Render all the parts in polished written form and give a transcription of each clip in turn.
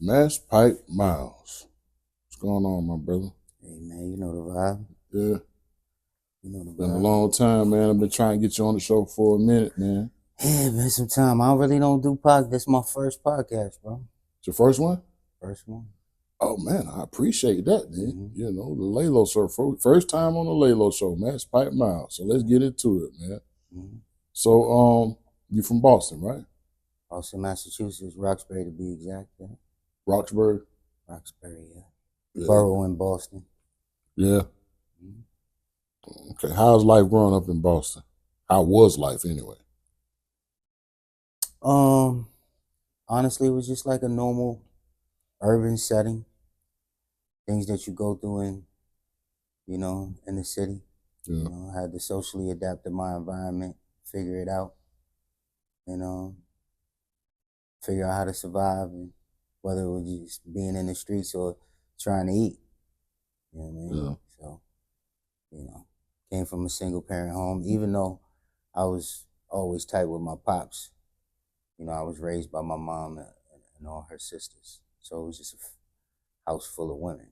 Masspike Miles. What's going on, my brother? Hey, man, you know the vibe. Yeah. You know the vibe. Been a long time, man. I've been trying to get you on the show for a minute, man. Yeah, been some time. I really don't do podcasts. This is my first podcast, bro. It's your first one? First one. Oh, man, I appreciate that, man. You know, the Leylo Show. First time on the Leylo Show, Masspike Miles. So let's get into it, man. So, you from Boston, right? Boston, Massachusetts, Roxbury to be exact. Yeah. Roxbury? Roxbury, yeah. Borough in Boston. Yeah. Okay, how's life growing up in Boston? How was life anyway? Honestly, it was just like a normal urban setting. Things that you go through in the city. Yeah. You know, I had to socially adapt to my environment, figure it out, figure out how to survive, and whether it was just being in the streets or trying to eat. You know what I mean? Yeah. So, came from a single parent home, even though I was always tight with my pops. I was raised by my mom and all her sisters. So it was just a house full of women.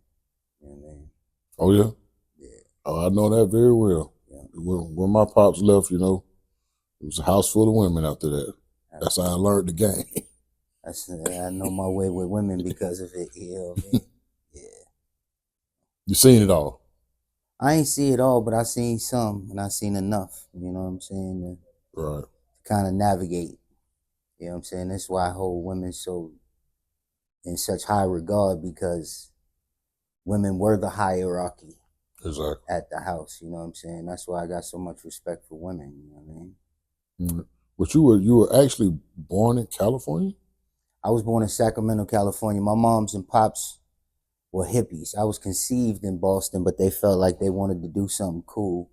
You know what I mean? Oh, yeah? Yeah. Oh, I know that very well. Yeah. When my pops left, it was a house full of women after that. That's how I learned the game. I know my way with women because of it. You know what I mean? Yeah. You seen it all? I ain't see it all, but I seen some, and I seen enough. You know what I'm saying? Right. To kind of navigate. You know what I'm saying? That's why I hold women so in such high regard, because women were the hierarchy. Exactly. At the house. You know what I'm saying? That's why I got so much respect for women. You know what I mean? Mm-hmm. But you were actually born in California? I was born in Sacramento, California. My moms and pops were hippies. I was conceived in Boston, but they felt like they wanted to do something cool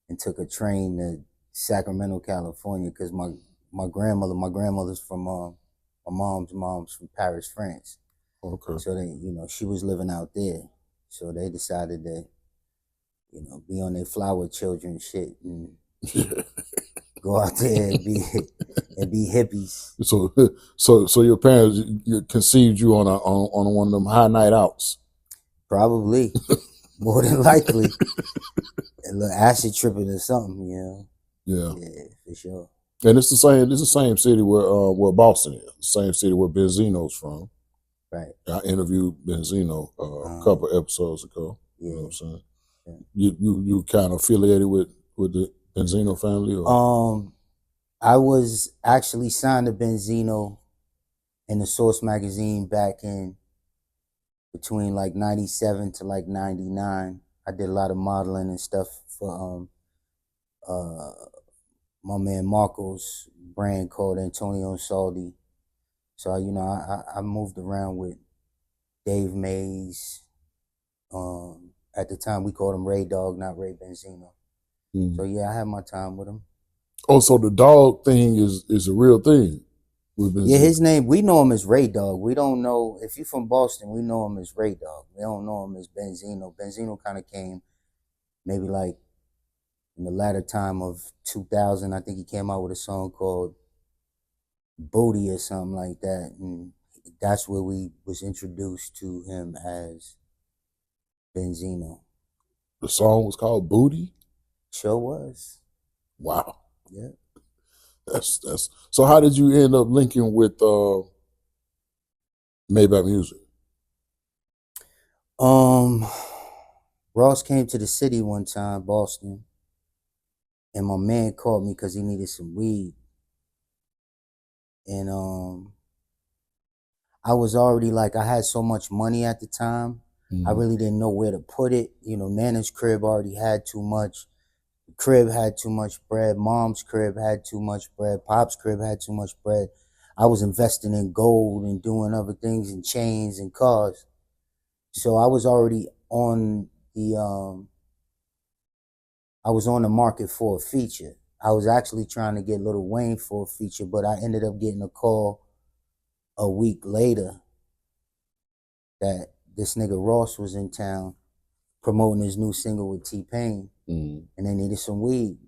and took a train to Sacramento, California, because my grandmother's from my mom's from Paris, France. Okay. So they, she was living out there. So they decided to, be on their flower children shit and go out there and be hippies. So your parents conceived you on one of them high night outs? Probably, more than likely, a little acid tripping or something, Yeah, for sure. And it's the same city where Boston is. The same city where Benzino's from. Right. I interviewed Benzino a couple episodes ago. Yeah. You know what I'm saying? Yeah. You kind of affiliated with the Benzino family? Or? I was actually signed to Benzino in the Source magazine back in between like 97 to like 99. I did a lot of modeling and stuff for my man Marco's brand called Antonio Saldi. So I moved around with Dave Mays. At the time we called him Ray Dog, not Ray Benzino. So yeah, I had my time with him. Oh, so the dog thing is a real thing with Benzino? Yeah, his name, we know him as Ray Dog. We don't know, if you're from Boston, we know him as Ray Dog. We don't know him as Benzino. Benzino kind of came maybe like in the latter time of 2000. I think he came out with a song called Booty or something like that. And that's where we was introduced to him as Benzino. The song was called Booty? Sure was. Wow. Yeah. That's so how did you end up linking with Maybach Music? Ross came to the city one time, Boston, and my man called me because he needed some weed. And I was already like, I had so much money at the time. I really didn't know where to put it. Nana's crib already had too much. The crib had too much bread. Mom's crib had too much bread. Pop's crib had too much bread. I was investing in gold and doing other things and chains and cars. So I was already on the market for a feature. I was actually trying to get Lil Wayne for a feature, but I ended up getting a call a week later that this nigga Ross was in town promoting his new single with T-Pain, and they needed some weed.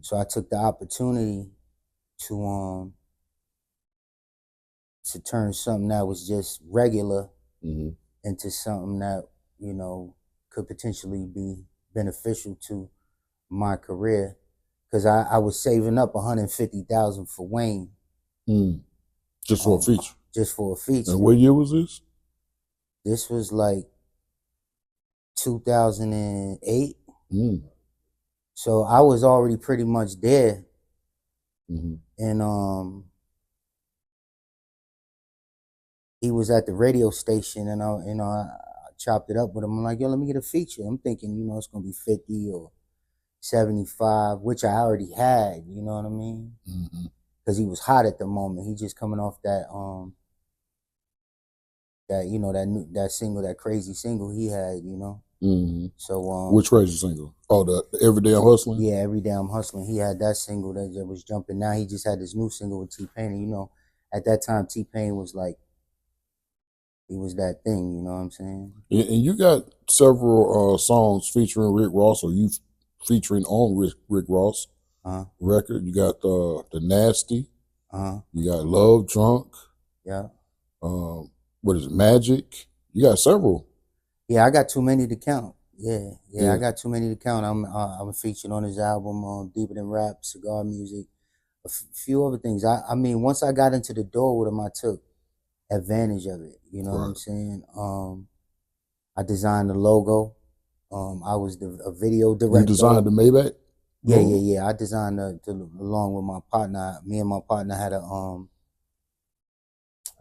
So I took the opportunity to to turn something that was just regular Mm-hmm. into something that, you know, could potentially be beneficial to my career. Because I was saving up $150,000 for Wayne. Just for a feature? Just for a feature. And what year was this? This was like 2008. So I was already pretty much there. And he was at the radio station, and I chopped it up with him. I'm like, yo, let me get a feature. I'm thinking, you know, it's gonna be 50 or 75, which I already had, you know what I mean? Because he was hot at the moment. He just coming off that you know, that single, that crazy single he had, you know. So which crazy single? Oh, the Every Day I'm Hustling? Yeah, Every Day I'm Hustling. He had that single that was jumping. Now he just had this new single with T-Pain. And, you know, at that time T-Pain was like, he was that thing, you know what I'm saying? And you got several songs featuring Rick Ross, or you featuring on Rick Ross record. You got the Nasty. You got Love Drunk. Yeah. What is it? Magic. You got several. Yeah, I got too many to count. Yeah. I got too many to count. I'm featured on his album, Deeper Than Rap, Cigar Music, a few other things. I mean, once I got into the door with him, I took advantage of it. You know what I'm saying? I designed the logo. I was a video director. You designed the Maybach? Yeah. I designed along with my partner. Me and my partner had a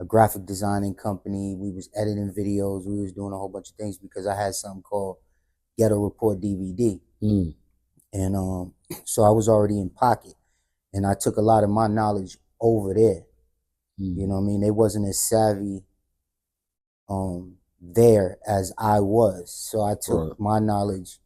graphic designing company. We was editing videos. We was doing a whole bunch of things because I had something called Ghetto Report DVD. And so I was already in pocket. And I took a lot of my knowledge over there. You know what I mean? They wasn't as savvy there as I was. So I took my knowledge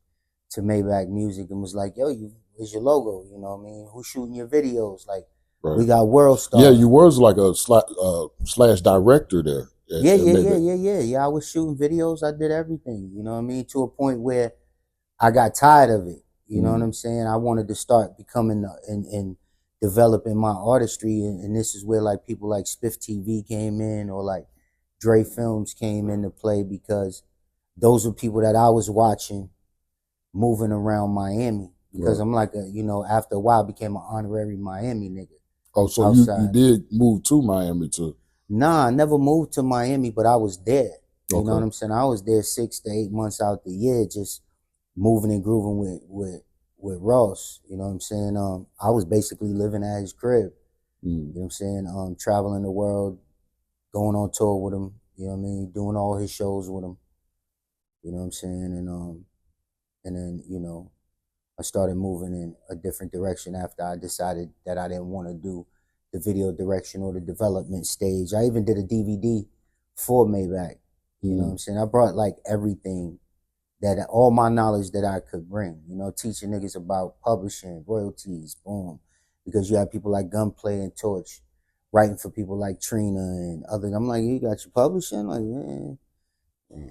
to Maybach Music and was like, yo, here's your logo, you know what I mean? Who's shooting your videos? Like, we got world stars. Yeah, you was like a slash director there. Yeah, I was shooting videos. I did everything, you know what I mean? To a point where I got tired of it. You know what I'm saying? I wanted to start becoming and developing my artistry. And this is where like people like Spiff TV came in, or like Dre Films came into play, because those were people that I was watching moving around Miami. Because I'm like, you know, after a while I became an honorary Miami nigga. Oh, so you did move to Miami too? Nah, I never moved to Miami, but I was there. You know what I'm saying? I was there 6 to 8 months out the year, just moving and grooving with Ross. You know what I'm saying? I was basically living at his crib. You know what I'm saying? Traveling the world, going on tour with him. You know what I mean? Doing all his shows with him. You know what I'm saying? And then, you know, I started moving in a different direction after I decided that I didn't want to do the video direction or the development stage. I even did a DVD for Maybach. You know what I'm saying? I brought like everything, all my knowledge that I could bring, you know, teaching niggas about publishing, royalties, boom. Because you have people like Gunplay and Torch writing for people like Trina and others. I'm like, you got your publishing? Like, yeah.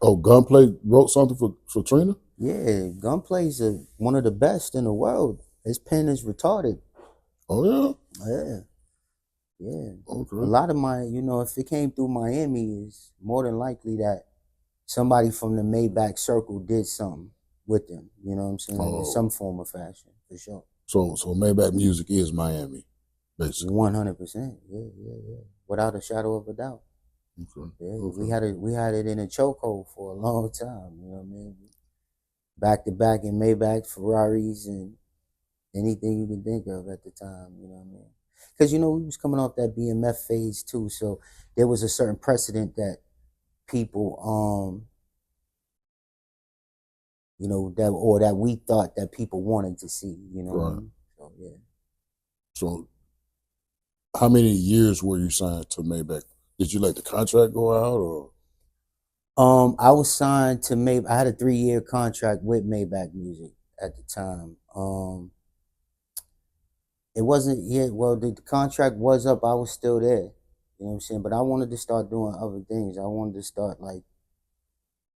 Oh, Gunplay wrote something for Trina? Yeah, Gunplay's one of the best in the world. His pen is retarded. Oh, yeah? Yeah. Okay. A lot of my, you know, if it came through Miami, it's more than likely that somebody from the Maybach circle did something with them. You know what I'm saying? In some form or fashion, for sure. So Maybach Music is Miami, basically. 100%. Yeah. Without a shadow of a doubt. Okay. Yeah, we had it in a chokehold for a long time. You know what I mean? Back to back in Maybach, Ferraris, and anything you can think of at the time. You know what I mean? Because, you know, we was coming off that BMF phase too, so there was a certain precedent that people, you know, that we thought that people wanted to see. You know what I mean? So yeah. So, how many years were you signed to Maybach? Did you let the contract go out, or? I was signed to Maybach. I had a 3-year contract with Maybach Music at the time. It wasn't yet. Well, the contract was up. I was still there. You know what I'm saying? But I wanted to start doing other things. I wanted to start, like,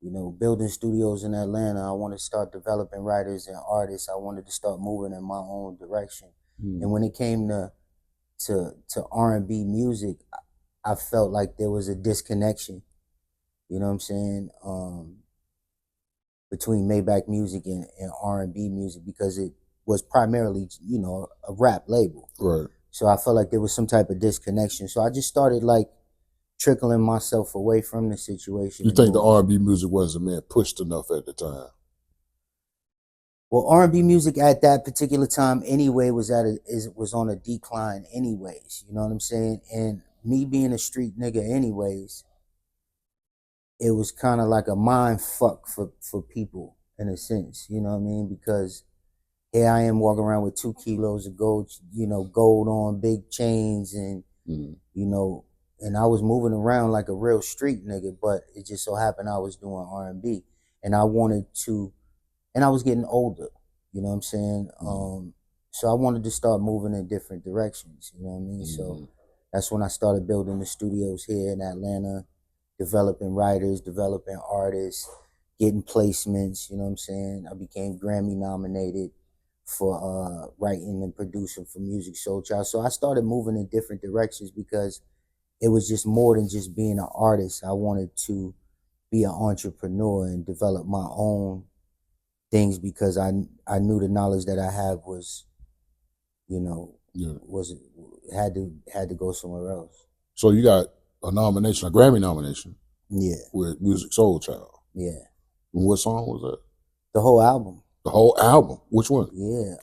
you know, building studios in Atlanta. I wanted to start developing writers and artists. I wanted to start moving in my own direction. And when it came to R&B music, I felt like there was a disconnection, you know what I'm saying, between Maybach Music and R&B music, because it was primarily, you know, a rap label. Right. So I felt like there was some type of disconnection. So I just started like trickling myself away from the situation. You think the R&B music wasn't being pushed enough at the time? Well, R&B music at that particular time anyway was on a decline anyways. You know what I'm saying? And me being a street nigga anyways, it was kind of like a mind fuck for people in a sense. You know what I mean? Because here I am walking around with 2 kilos of gold, you know, gold on, big chains, and you know, and I was moving around like a real street nigga. But it just so happened I was doing R&B, and I wanted to, and I was getting older. You know what I'm saying? So I wanted to start moving in different directions. You know what I mean? So that's when I started building the studios here in Atlanta, developing writers, developing artists, getting placements. You know what I'm saying? I became Grammy nominated for writing and producing for Music Soul Child. So I started moving in different directions because it was just more than just being an artist. I wanted to be an entrepreneur and develop my own things, because I knew the knowledge that I have was, you know, had to go somewhere else. So you got a nomination, a Grammy nomination. Yeah. With Music Soul Child. Yeah. And what song was that? The whole album. The whole album. Which one? Yeah.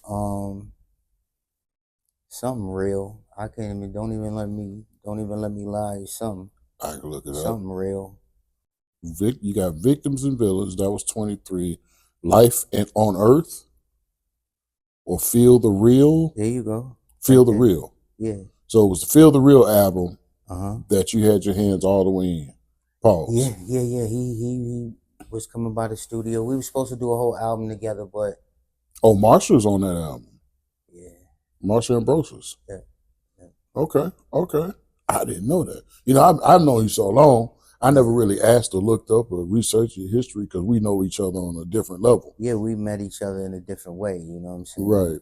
Something real. I can't even. Don't even let me lie. Something. I can look it up. Something real. You got Victims and Villains. That was 23. Life and on Earth, or Feel the Real. There you go. Feel the Real. Yeah. So it was the Feel the Real album that you had your hands all the way in. Pause. Yeah. He was coming by the studio. We were supposed to do a whole album together, but Marsha's on that album. Yeah. Marsha Ambrosius. Yeah. Okay. I didn't know that. You know, I've known you so long. I never really asked or looked up or researched your history because we know each other on a different level. Yeah, we met each other in a different way, you know what I'm saying? Right.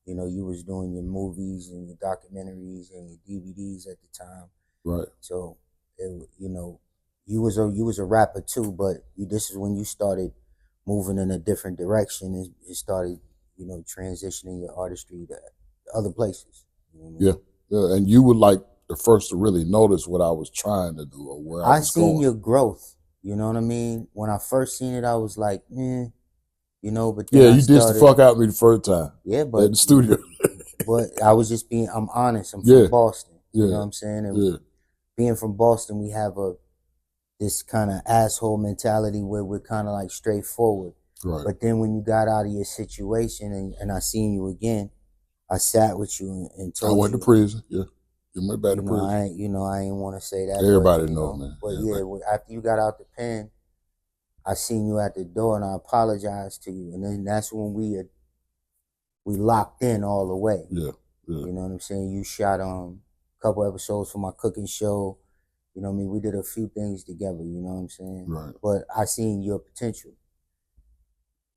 You know, you was doing your movies and your documentaries and your DVDs at the time. Right. So, you know, you was a rapper too, but this is when you started moving in a different direction and it started, you know, transitioning your artistry to other places. You know what I mean? Yeah, and you were like the first to really notice what I was trying to do or where I was seen going. Your growth. You know what I mean? When I first seen it, I was like, you know, but then you dissed the fuck out of me the first time. Yeah, but in the studio. But I was just I'm honest. I'm from Boston. Yeah. You know what I'm saying? And being from Boston, we have this kind of asshole mentality where we're kind of like straightforward. Right. But then when you got out of your situation and I seen you again, I sat with you and told you. I went to prison. Yeah. You went back to prison. I ain't want to say that. Everybody know, man. But after you got out the pen, I seen you at the door and I apologized to you. And then that's when we locked in all the way. Yeah. You know what I'm saying? You shot a couple episodes for my cooking show. You know what I mean? We did a few things together, you know what I'm saying? Right. But I seen your potential.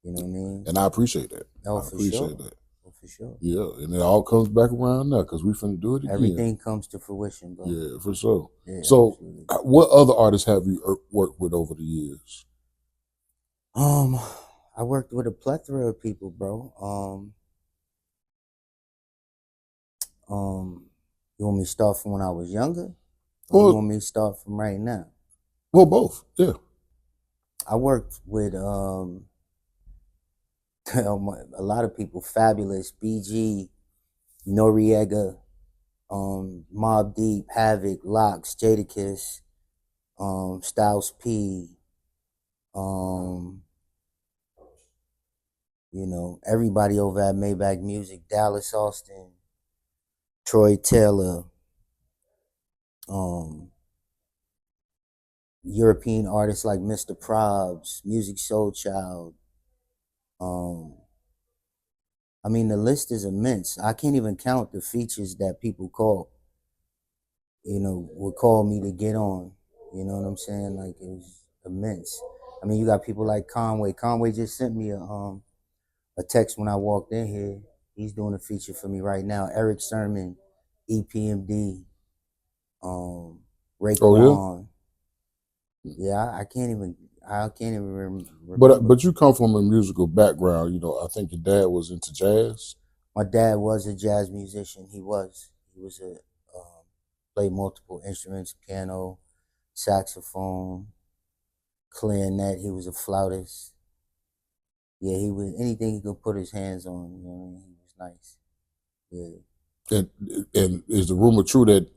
You know what I mean? And I appreciate that. Oh, I appreciate that. For sure. Yeah, and it all comes back around now because we finna do it again. Everything comes to fruition, bro. Yeah, for sure. Yeah, so, absolutely. What other artists have you worked with over the years? I worked with a plethora of people, bro. You want me to start from when I was younger? Or you want me to start from right now? Well, both. Yeah. I worked with a lot of people. Fabulous, BG, Noriega, Mobb Deep, Havoc, Lox, Jadakiss, Styles P, you know, everybody over at Maybach Music, Dallas Austin, Troy Taylor, European artists like Mr. Probs, Music Soul Child. I mean, the list is immense. I can't even count the features that people would call me to get on. You know what I'm saying? Like, it was immense. I mean, you got people like Conway. Conway just sent me a text when I walked in here. He's doing a feature for me right now. Eric Sermon, EPMD, Raekwon. Yeah, I can't even remember. But you come from a musical background, you know. I think your dad was into jazz. My dad was a jazz musician. He was a played multiple instruments: piano, saxophone, clarinet. He was a flautist. Yeah, he was anything he could put his hands on. You know what I mean? He was nice. Yeah. And is the rumor true that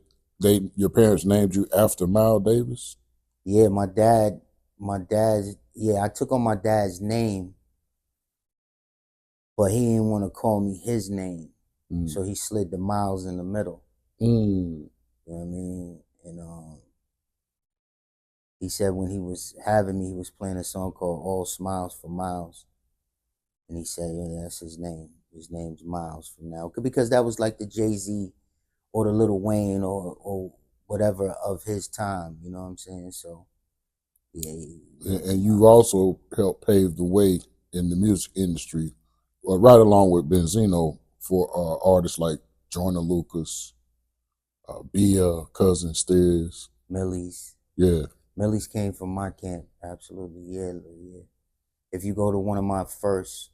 your parents named you after Miles Davis? Yeah, my dad's. Yeah, I took on my dad's name, but he didn't want to call me his name, so he slid the Miles in the middle. You know what I mean? And he said when he was having me, he was playing a song called "All Smiles for Miles," and he said, "Yeah, that's his name. His name's Miles from now," because that was like the Jay-Z or the Lil Wayne or whatever of his time. You know what I'm saying? So. Yeah, and you also helped pave the way in the music industry, right along with Benzino, for artists like Joyner Lucas, Bia, Cousin Stiz, Millie's. Yeah, Millie's came from my camp. Absolutely, yeah. If you go to one of my first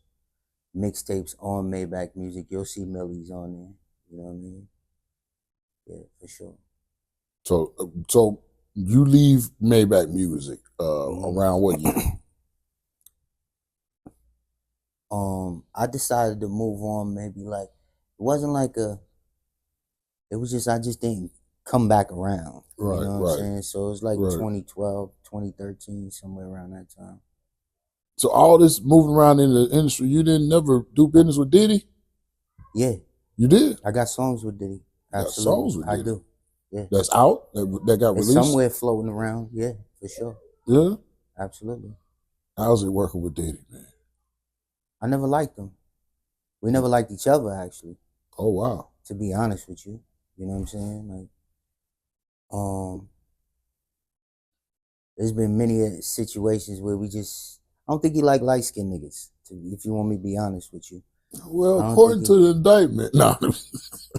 mixtapes on Maybach Music, you'll see Millie's on there. You know what I mean? Yeah, for sure. So you leave Maybach Music around what year? I decided to move on. Maybe like it wasn't like it was just I just didn't come back around. Right, you know what I'm saying? So it was like 2012, 2013, somewhere around that time. So all this moving around in the industry, you didn't never do business with Diddy? Yeah. You did? I got songs with Diddy. Absolutely. Songs with Diddy? I do. Yeah. That's out? That got released? It's somewhere floating around. Yeah, for sure. Yeah? Absolutely. How's it working with Diddy, man? I never liked him. We never liked each other, actually. Oh, wow. To be honest with you. You know what I'm saying? Like, there's been many situations where I don't think he like light-skinned niggas, if you want me to be honest with you. Well, according to the indictment,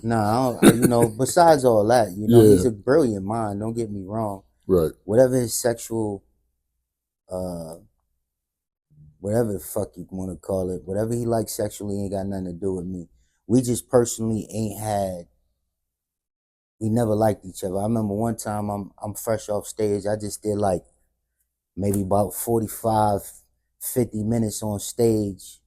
no. Besides all that, he's a brilliant mind, don't get me wrong. Right. Whatever his sexual, whatever the fuck you want to call it, whatever he likes sexually ain't got nothing to do with me. We just personally we never liked each other. I remember one time I'm fresh off stage. I just did like maybe about 45, 50 minutes on stage.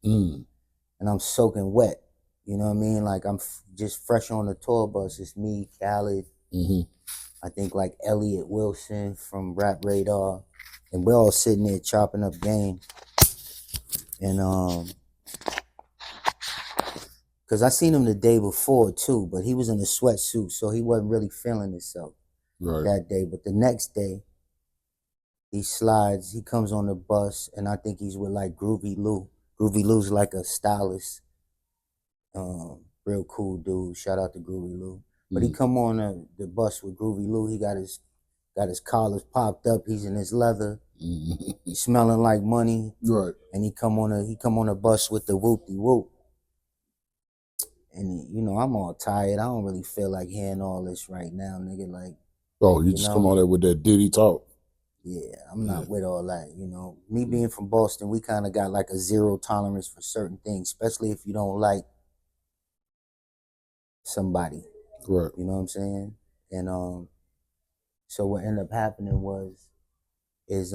And I'm soaking wet. You know what I mean? Like I'm just fresh on the tour bus. It's me, Khaled. I think like Elliot Wilson from Rap Radar. And we're all sitting there chopping up game. And because I seen him the day before too, but he was in a sweatsuit, so he wasn't really feeling himself that day. But the next day, he comes on the bus, and I think he's with like Groovy Lou. Groovy Lou's like a stylist, real cool dude. Shout out to Groovy Lou. But he come on the bus with Groovy Lou. He got his collars popped up. He's in his leather. He's smelling like money. Right. And he come on a bus with the whoop-de-whoop. And I'm all tired. I don't really feel like hearing all this right now, nigga. Like, you just come on there with that Diddy talk. Yeah, I'm not with all that. Me being from Boston, we kind of got like a zero tolerance for certain things, especially if you don't like somebody. Right. You know what I'm saying? And so what ended up happening is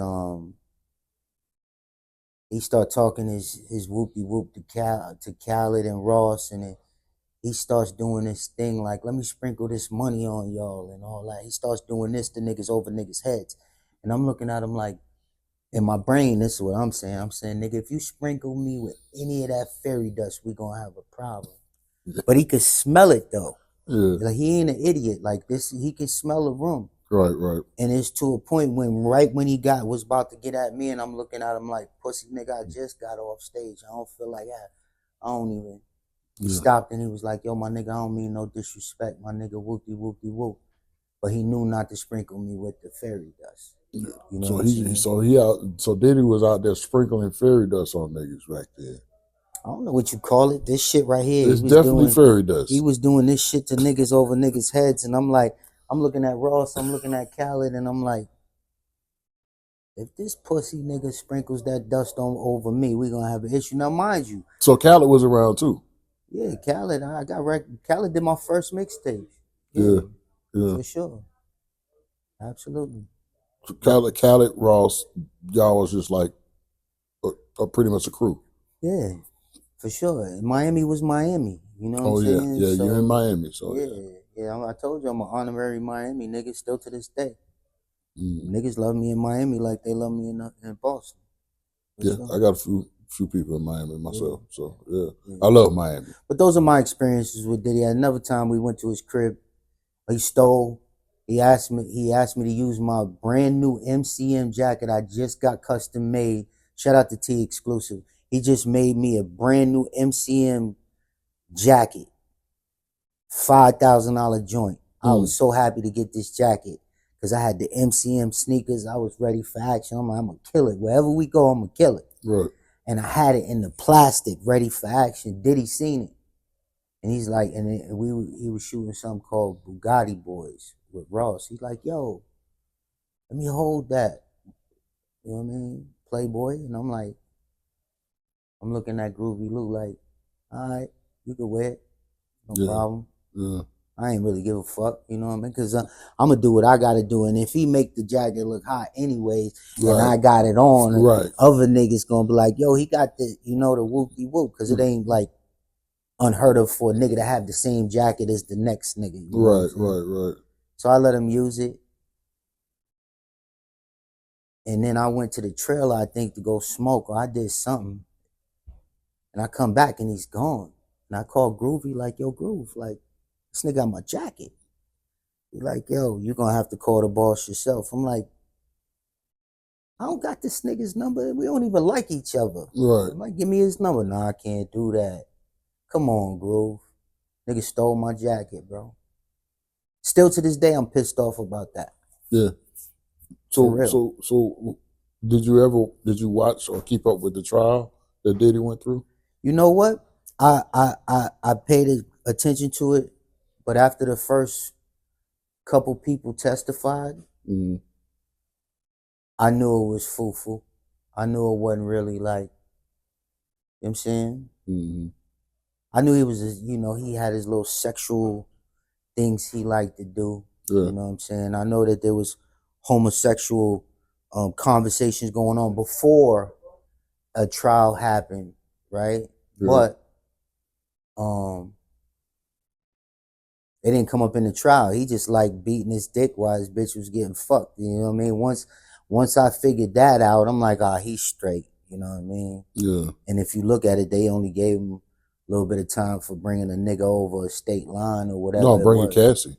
he started talking his whoop-de-whoop to Khaled and Ross, and he starts doing this thing like, let me sprinkle this money on y'all and all that. He starts doing this to niggas over niggas' heads. And I'm looking at him like, in my brain, this is what I'm saying. I'm saying, nigga, if you sprinkle me with any of that fairy dust, we gonna have a problem. But he could smell it though. Yeah. Like he ain't an idiot. Like this, he can smell the room. Right. And it's to a point when he was about to get at me, and I'm looking at him like, pussy nigga, I just got off stage. I don't feel like that. I don't even. He stopped and he was like, yo, my nigga, I don't mean no disrespect, my nigga, whoop-de-whoop-de-whoop. But he knew not to sprinkle me with the fairy dust. Yeah. You know so Diddy was out there sprinkling fairy dust on niggas back there. I don't know what you call it. This shit right here. It's definitely fairy dust. He was doing this shit to niggas over niggas' heads, and I'm like, I'm looking at Ross, I'm looking at Khaled, and I'm like, if this pussy nigga sprinkles that dust on over me, we gonna have an issue. Now, mind you. So Khaled was around too. Yeah, Khaled. I got Khaled did my first mixtape. Yeah. For sure. Absolutely. Khaled, Ross, y'all was just like pretty much a crew. Yeah, for sure. Miami was Miami. You know what I'm saying? Yeah, so, you're in Miami. So yeah. I told you I'm an honorary Miami nigga still to this day. Niggas love me in Miami like they love me in Boston. Yeah, sure. I got a few people in Miami myself. So yeah, I love Miami. But those are my experiences with Diddy. Another time we went to his crib, he asked me to use my brand new MCM jacket I just got custom made. Shout out to T Exclusive. He just made me a brand new MCM jacket. $5,000 joint. I was so happy to get this jacket because I had the MCM sneakers. I was ready for action. I'm like, I'm going to kill it. Wherever we go, I'm going to kill it. Right. And I had it in the plastic, ready for action. Diddy seen it. And he's like, and he was shooting something called Bugatti Boys with Ross. He's like, yo, let me hold that. You know what I mean? Playboy. And I'm like, I'm looking at Groovy Lou like, all right, you can wear it. No problem. Yeah. I ain't really give a fuck, you know what I mean? Because I'm going to do what I got to do. And if he make the jacket look hot anyways, and I got it on, other niggas going to be like, yo, he got the, the whoopie-whoop. Because it ain't like unheard of for a nigga to have the same jacket as the next nigga. Right. So I let him use it. And then I went to the trailer, I think, to go smoke, or I did something. And I come back and he's gone. And I call Groovy like, yo, Groove, like, this nigga got my jacket. He's like, yo, you gonna have to call the boss yourself. I'm like, I don't got this nigga's number. We don't even like each other. Right. I'm like, give me his number. Nah, I can't do that. Come on, Groove. Nigga stole my jacket, bro. Still to this day, I'm pissed off about that. Yeah. So did you watch or keep up with the trial that Diddy went through? You know what? I paid attention to it, but after the first couple people testified, I knew it was foo-foo. I knew it wasn't really like, you know what I'm saying? I knew he was, he had his little sexual things he liked to do. Yeah. You know what I'm saying? I know that there was homosexual conversations going on before a trial happened, right? Yeah. But it didn't come up in the trial. He just like beating his dick while his bitch was getting fucked. You know what I mean? Once I figured that out, I'm like, he's straight. You know what I mean? Yeah. And if you look at it, they only gave him a little bit of time for bringing a nigga over a state line or whatever. No, bringing Cassie.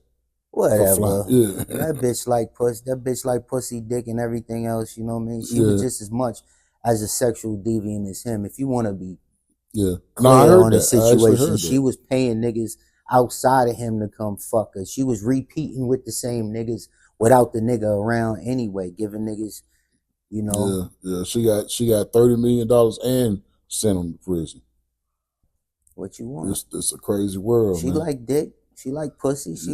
Whatever. Yeah. That bitch like pussy. That bitch like pussy, dick, and everything else. You know what I mean? She was just as much as a sexual deviant as him. If you want to be clear on the situation, she was paying niggas outside of him to come fuck her. She was repeating with the same niggas without the nigga around anyway, giving niggas, Yeah. She got $30 million and sent him to prison. What you want? It's a crazy world. She like dick. She like pussy. She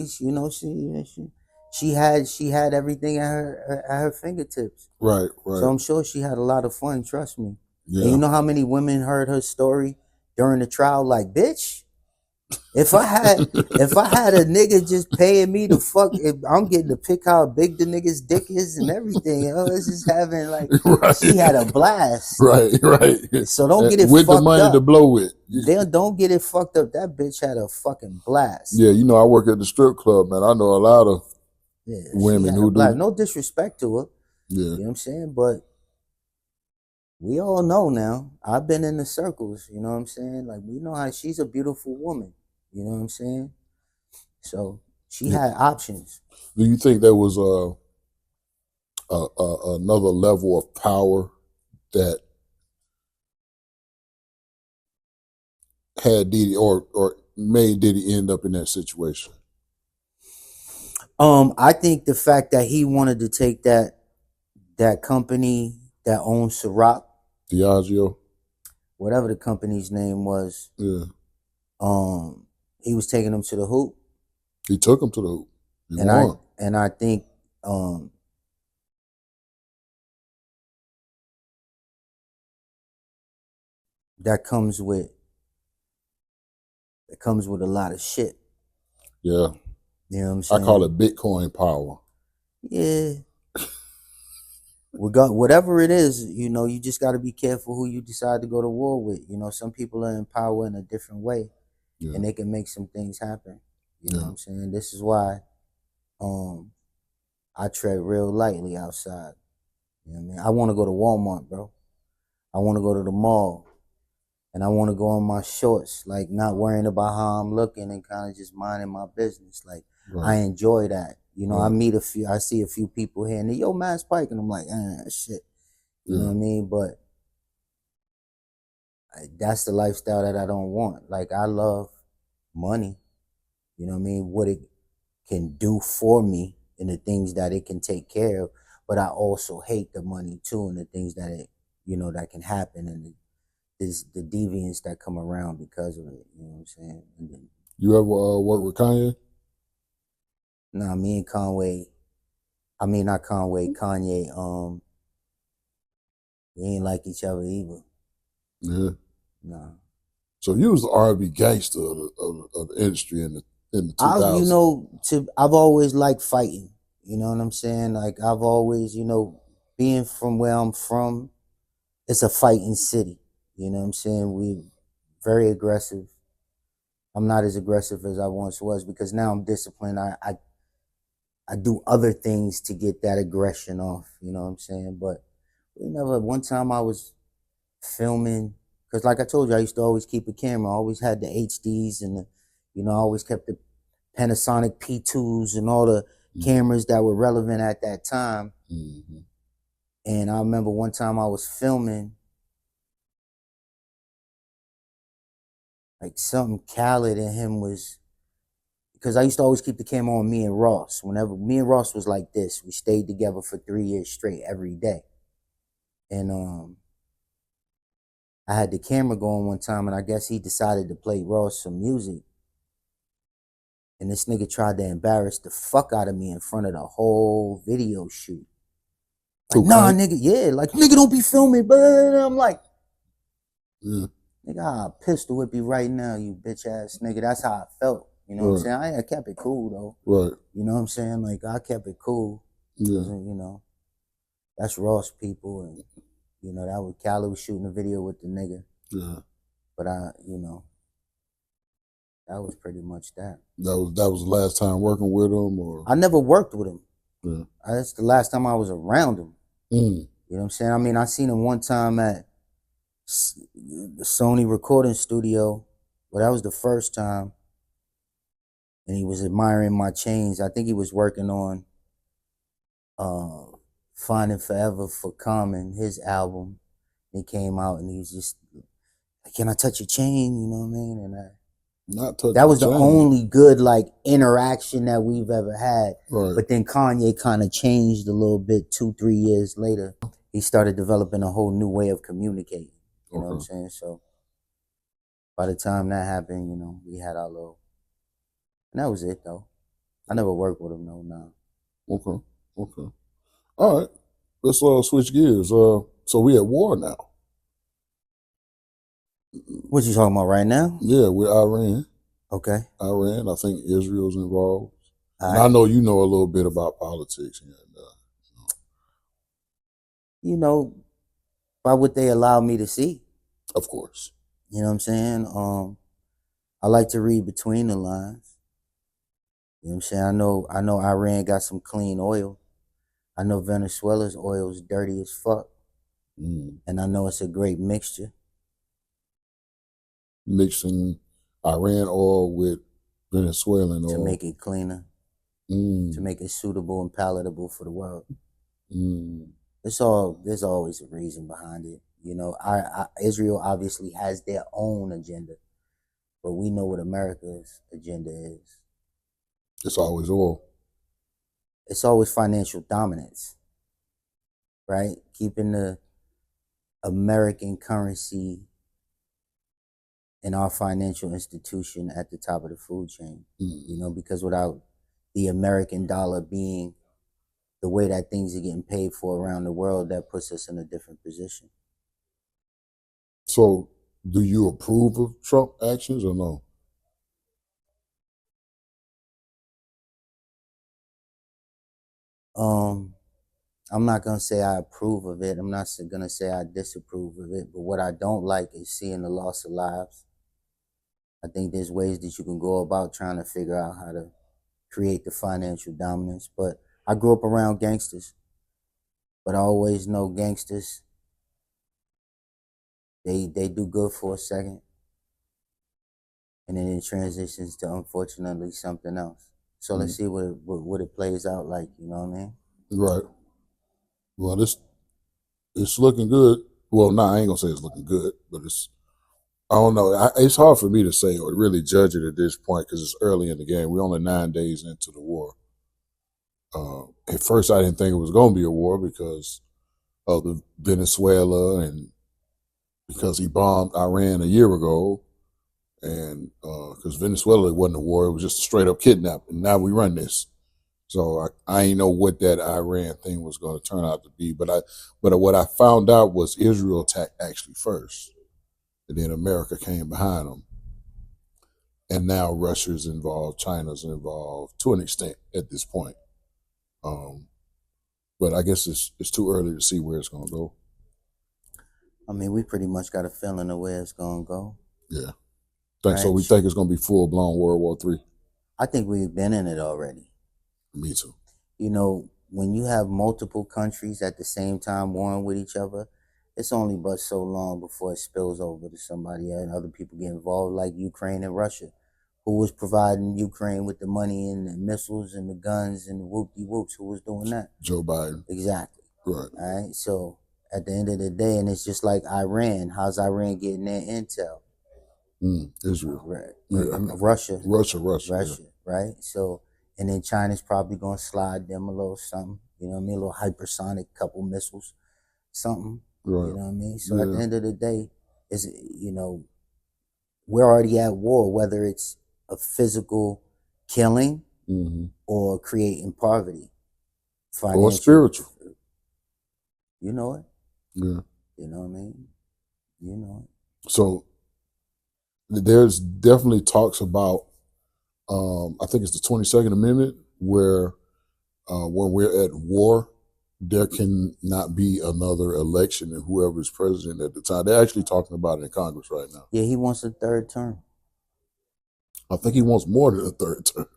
had everything at her fingertips. Right. So I'm sure she had a lot of fun. Trust me. Yeah. And you know how many women heard her story during the trial? Like, bitch, if I had a nigga just paying me to fuck, if I'm getting to pick how big the nigga's dick is and everything. It's just having like she had a blast. Right. So don't get it fucked up. With the money to blow with. Don't get it fucked up. That bitch had a fucking blast. Yeah, I work at the strip club, man. I know a lot of women who do. No disrespect to her. Yeah. You know what I'm saying? But we all know now. I've been in the circles, you know what I'm saying? Like, we know how she's a beautiful woman. You know what I'm saying? So she had options. Do you think there was another level of power that had Diddy or made Diddy end up in that situation? I think the fact that he wanted to take that company that owns Ciroc, Diageo, whatever the company's name was. Yeah. He was taking them to the hoop. He took them to the hoop. And And I think that comes with a lot of shit. Yeah. You know what I'm saying? I call it Bitcoin power. Yeah. Whatever it is, you know, you just got to be careful who you decide to go to war with. You know, some people are in power in a different way, and they can make some things happen. You know what I'm saying? This is why I tread real lightly outside. You know what I mean? I want to go to Walmart, bro. I want to go to the mall, and I want to go on my shorts, like not worrying about how I'm looking and kind of just minding my business. Like I enjoy that. You know, I see a few people here and they, yo, Masspike, and I'm like, shit. You know what I mean? But that's the lifestyle that I don't want. Like I love money. You know what I mean? What it can do for me and the things that it can take care of. But I also hate the money too and the things that it, you know, that can happen and the deviance that come around because of it. You know what I'm saying? And then, you ever work with Kanye? Nah, me and Conway. I mean, not Conway. Kanye. We ain't like each other either. Yeah. Nah. So you was the R&B gangster of the industry in the 2000s. You know, I've always liked fighting. You know what I'm saying? Like I've always, you know, being from where I'm from, it's a fighting city. You know what I'm saying? We very aggressive. I'm not as aggressive as I once was because now I'm disciplined. I do other things to get that aggression off. You know what I'm saying? But we never. One time I was filming because, like I told you, I used to always keep a camera. I always had the HDs and the, you know, I always kept the Panasonic P2s and all the cameras that were relevant at that time. Mm-hmm. And I remember one time I was filming, like something Khaled and him was, because I used to always keep the camera on me and Ross. Whenever me and Ross was like this, we stayed together for 3 years straight every day. And I had the camera going one time, and I guess he decided to play Ross some music. And this nigga tried to embarrass the fuck out of me in front of the whole video shoot. Like, nah, nigga, yeah, like, nigga, don't be filming, but I'm like, nigga, I'll pistol whip you right now, you bitch ass nigga. That's how I felt. You know what I'm saying? I kept it cool though. Right. You know what I'm saying? Like I kept it cool. Yeah. You know, that's Ross people, and you know that was Khaled was shooting a video with the nigga. Yeah. But you know, that was pretty much that. That was the last time working with him, or I never worked with him. Yeah. That's the last time I was around him. You know what I'm saying? I mean, I seen him one time at the Sony recording studio. Well, that was the first time. And he was admiring my chains. I think he was working on Finding Forever for Common, his album. He came out and he was just like, can I touch your chain? You know what I mean? And that was the only good like interaction that we've ever had. Right. But then Kanye kind of changed a little bit 2-3 years later. He started developing a whole new way of communicating. You know what I'm saying? So by the time that happened, you know, we had our little, and that was it though. I never worked with him though, nah. Okay. All right. Let's switch gears. So we at war now. What you talking about right now? Yeah, with Iran. Okay. Iran. I think Israel's involved. And I know you know a little bit about politics. And, you know, by what they allow me to see. Of course. You know what I'm saying? I like to read between the lines. You know what I'm saying? I know Iran got some clean oil. I know Venezuela's oil is dirty as fuck. And I know it's a great mixture. Mixing Iran oil with Venezuelan oil. To make it cleaner. To make it suitable and palatable for the world. There's always a reason behind it. You know, Israel obviously has their own agenda. But we know what America's agenda is. It's always oil. It's always financial dominance, right? Keeping the American currency and our financial institution at the top of the food chain, you know, because without the American dollar being the way that things are getting paid for around the world, that puts us in a different position. So, do you approve of Trump actions or no? I'm not gonna say I approve of it. I'm not gonna say I disapprove of it. But what I don't like is seeing the loss of lives. I think there's ways that you can go about trying to figure out how to create the financial dominance. But I grew up around gangsters. But I always know gangsters, they do good for a second, and then it transitions to, unfortunately, something else. So let's see what it plays out like, you know what I mean? Right. Well, it's looking good. Well, nah, I ain't gonna say it's looking good, but I don't know. It's hard for me to say or really judge it at this point because it's early in the game. We're only 9 days into the war. At first, I didn't think it was going to be a war because of the Venezuela and because he bombed Iran a year ago, and because Venezuela wasn't a war, it was just a straight up kidnapping. And now we run this. So I ain't know what that Iran thing was going to turn out to be, but what I found out was Israel attacked actually first, and then America came behind them, and now Russia's involved, China's involved to an extent at this point. But I guess it's too early to see where it's going to go. I mean, we pretty much got a feeling of where it's gonna go. Yeah, Right. So we think it's going to be full blown World War III. I think we've been in it already. Me too. You know, when you have multiple countries at the same time warring with each other, it's only but so long before it spills over to somebody and other people get involved, like Ukraine and Russia. Who was providing Ukraine with the money and the missiles and the guns and the whoop-de-whoops? Who was doing that? Joe Biden. Exactly. Right. All right. So at the end of the day, and it's just like Iran. How's Iran getting their intel? Israel. Right. Yeah. Russia. Russia. Yeah. Right. So, and then China's probably going to slide them a little something. You know what I mean? A little hypersonic couple missiles, something. Right. You know what I mean? So at the end of the day, we're already at war, whether it's a physical killing or creating poverty, financial, or spiritual. You know it. Yeah. You know what I mean? You know it. So there's definitely talks about, I think it's the 22nd Amendment, where when we're at war, there can not be another election and whoever is president at the time. They're actually talking about it in Congress right now. Yeah, he wants a third term. I think he wants more than a third term.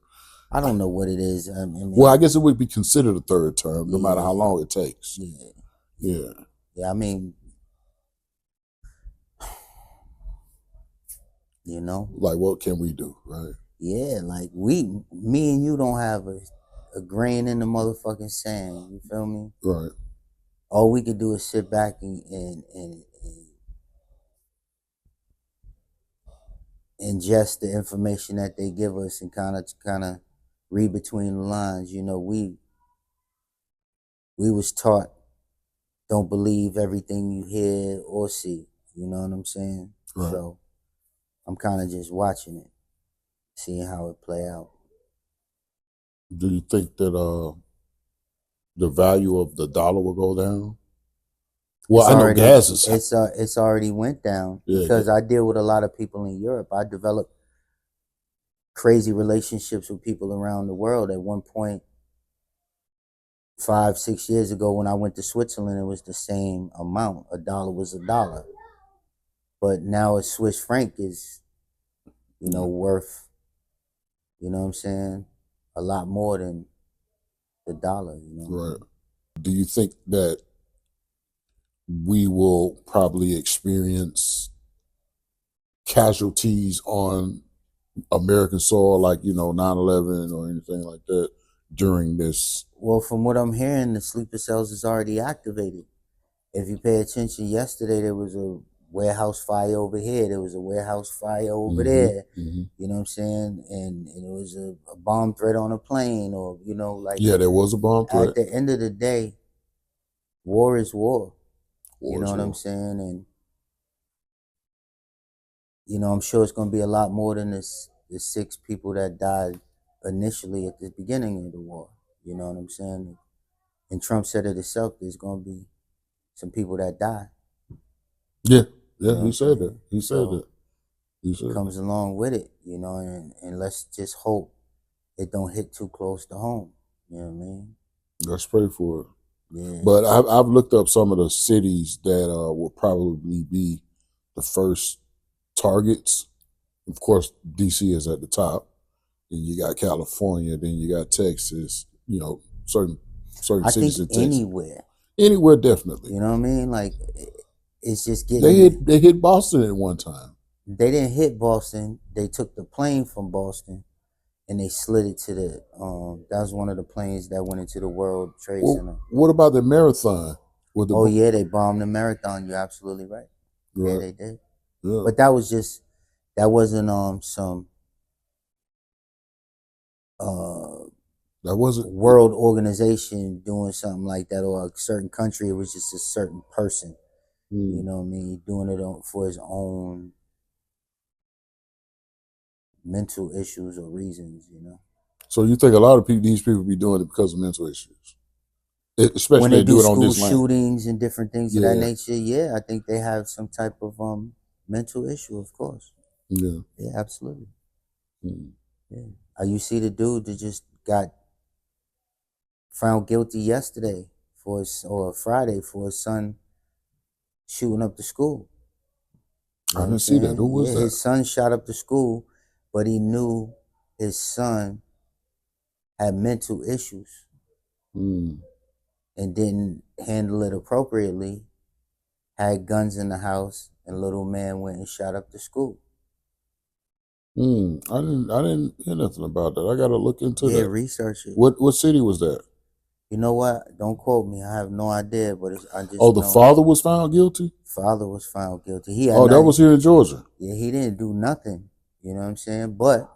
I don't know what it is. I mean, well, I guess it would be considered a third term, no matter how long it takes. Yeah. I mean, you know, like what can we do, right? Yeah, like me and you don't have a grain in the motherfucking sand. You feel me? Right. All we could do is sit back and ingest the information that they give us and kind of read between the lines. You know, we was taught, don't believe everything you hear or see. You know what I'm saying? Right. So I'm kind of just watching it, seeing how it play out. Do you think that the value of the dollar will go down? Well, I know gas is. It's already went down because I deal with a lot of people in Europe. I developed crazy relationships with people around the world. At one point, 5-6 years ago, when I went to Switzerland, it was the same amount. $1 was $1, but now a Swiss franc is, worth, you know what I'm saying, a lot more than the dollar. Right. Do you think that we will probably experience casualties on American soil, like 9/11 or anything like that during this? Well, from what I'm hearing, the sleeper cells is already activated. If you pay attention, yesterday there was a warehouse fire over here. There was a warehouse fire over there. Mm-hmm. You know what I'm saying? And it was a bomb threat on a plane, or yeah, there was a bomb threat. At the end of the day, war is war. You know what I'm saying? And I'm sure it's gonna be a lot more than the 6 people that died initially at the beginning of the war. You know what I'm saying? And Trump said it himself. There's gonna be some people that die. Yeah, You yeah, know he what said I'm that. saying? He said So that. He it said that. comes along with it, you know, and let's just hope it don't hit too close to home. You know what I mean? Let's pray for it. Yeah. But I've looked up some of the cities that will probably be the first targets. Of course, DC is at the top. Then you got California. Then you got Texas. You know, certain I think cities in Texas. anywhere, Definitely. you know what I mean? Like, it's just getting. They hit Boston at one time. They didn't hit Boston. They took the plane from Boston and they slid it to the. That was one of the planes that went into the World Trade Center. What about the marathon? Oh yeah, they bombed the marathon. You're absolutely right. Right. Yeah, they did. Yeah. But that wasn't some that wasn't world organization doing something like that, or a certain country. It was just a certain person. You know what I mean? Doing it for his own mental issues or reasons, you know. So you think a lot of these people be doing it because of mental issues, especially when they do it on school this land. shootings and different things of that nature? Yeah, I think they have some type of mental issue, of course. Yeah, absolutely. Yeah, you see the dude that just got found guilty yesterday or Friday for his son shooting up the school. I didn't see that. Who was that? His son shot up the school, but he knew his son had mental issues and didn't handle it appropriately, had guns in the house, and little man went and shot up the school. I didn't hear nothing about that. I gotta look into that. Yeah, research it. What city was that? You know what? Don't quote me. I have no idea, but I just the father was found guilty? Father was found guilty. That was here in Georgia. Yeah, he didn't do nothing. You know what I'm saying? But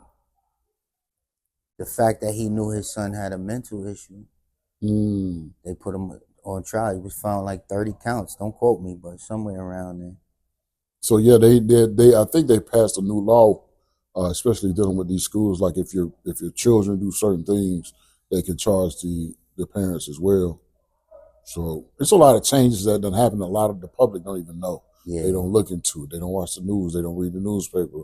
the fact that he knew his son had a mental issue, they put him on trial. He was found like 30 counts. Don't quote me, but somewhere around there. So yeah, they I think they passed a new law, especially dealing with these schools. Like if your children do certain things, they can charge the parents as well. So it's a lot of changes that done happen. A lot of the public don't even know. Yeah. They don't look into it. They don't watch the news. They don't read the newspaper.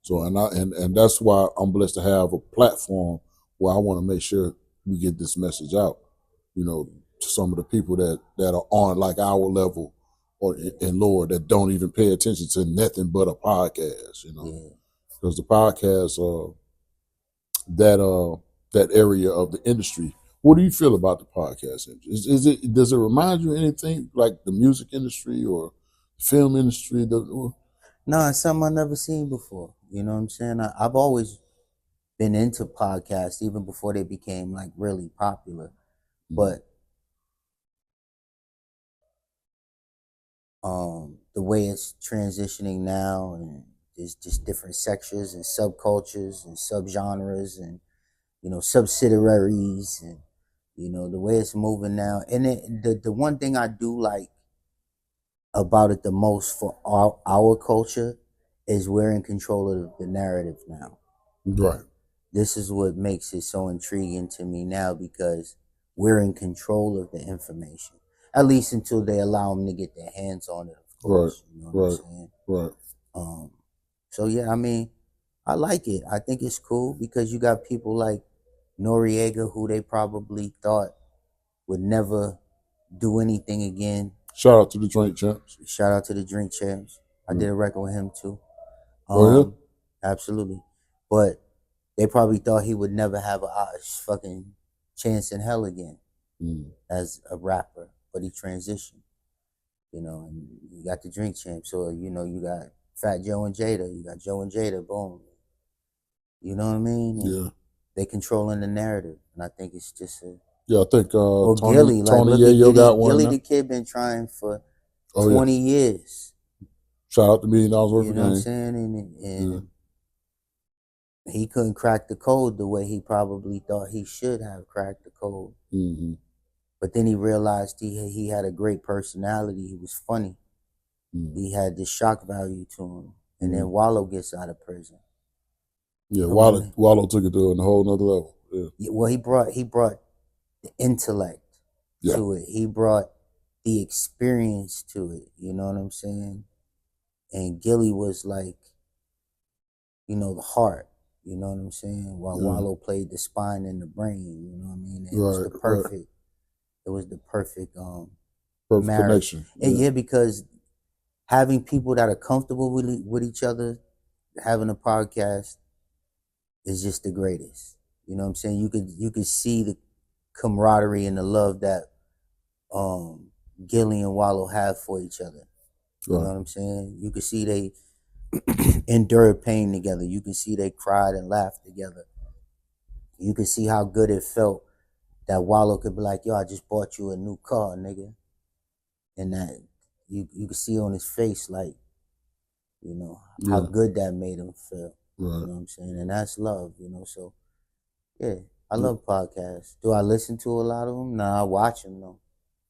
So and that's why I'm blessed to have a platform where I want to make sure we get this message out, you know, to some of the people that are on like our level or in lower that don't even pay attention to nothing but a podcast, you know, because the podcast, that area of the industry. What do you feel about the podcast industry? Does it remind you of anything like the music industry or the film industry? No, it's something I've never seen before. You know what I'm saying? I've always been into podcasts even before they became like really popular. But the way it's transitioning now, and there's just different sections and subcultures and subgenres and, you know, subsidiaries, and, you know, the way it's moving now. And the one thing I do like about it the most for our culture is we're in control of the narrative now. Right. This is what makes it so intriguing to me now, because we're in control of the information, at least until they allow them to get their hands on it, of course. Right. You know what I'm saying? Right. So yeah, I mean, I like it. I think it's cool because you got people like Noriega, who they probably thought would never do anything again. Shout out to the Drink Champs. Shout out to the Drink Champs. I did a record with him too. Absolutely. But they probably thought he would never have a fucking chance in hell again as a rapper, but he transitioned. You know, and you got the Drink Champs. So, you know, you got Fat Joe and Jada. You got Joe and Jada, boom. You know what I mean? And they controlling the narrative. And I think it's just a... Yeah, I think Tony Gilly, like, Tony Yayo got one. Gilly the Kid been trying for 20 years. Shout out to $1 Million Worth of Game. You know what I'm saying? And he couldn't crack the code the way he probably thought he should have cracked the code. But then he realized he had a great personality. He was funny. He had this shock value to him. And then Wallow gets out of prison. Yeah, Wallow took it to a whole nother level. Yeah. Well, he brought the intellect to it. He brought the experience to it. You know what I'm saying? And Gilly was like, you know, the heart. You know what I'm saying? While Wallow played the spine and the brain. You know what I mean? It was the perfect. It was the perfect perfect connection. Yeah, because having people that are comfortable with each other, having a podcast is just the greatest. You know what I'm saying? You could see the camaraderie and the love that Gilly and Wallow have for each other. You know what I'm saying? You could see they endured pain together. You could see they cried and laughed together. You could see how good it felt that Wallow could be like, yo, I just bought you a new car, nigga. And that you could see on his face, like, you know, how good that made him feel. You know what I'm saying? And that's love, you know. So, yeah, I love podcasts. Do I listen to a lot of them? Nah, I watch them, though.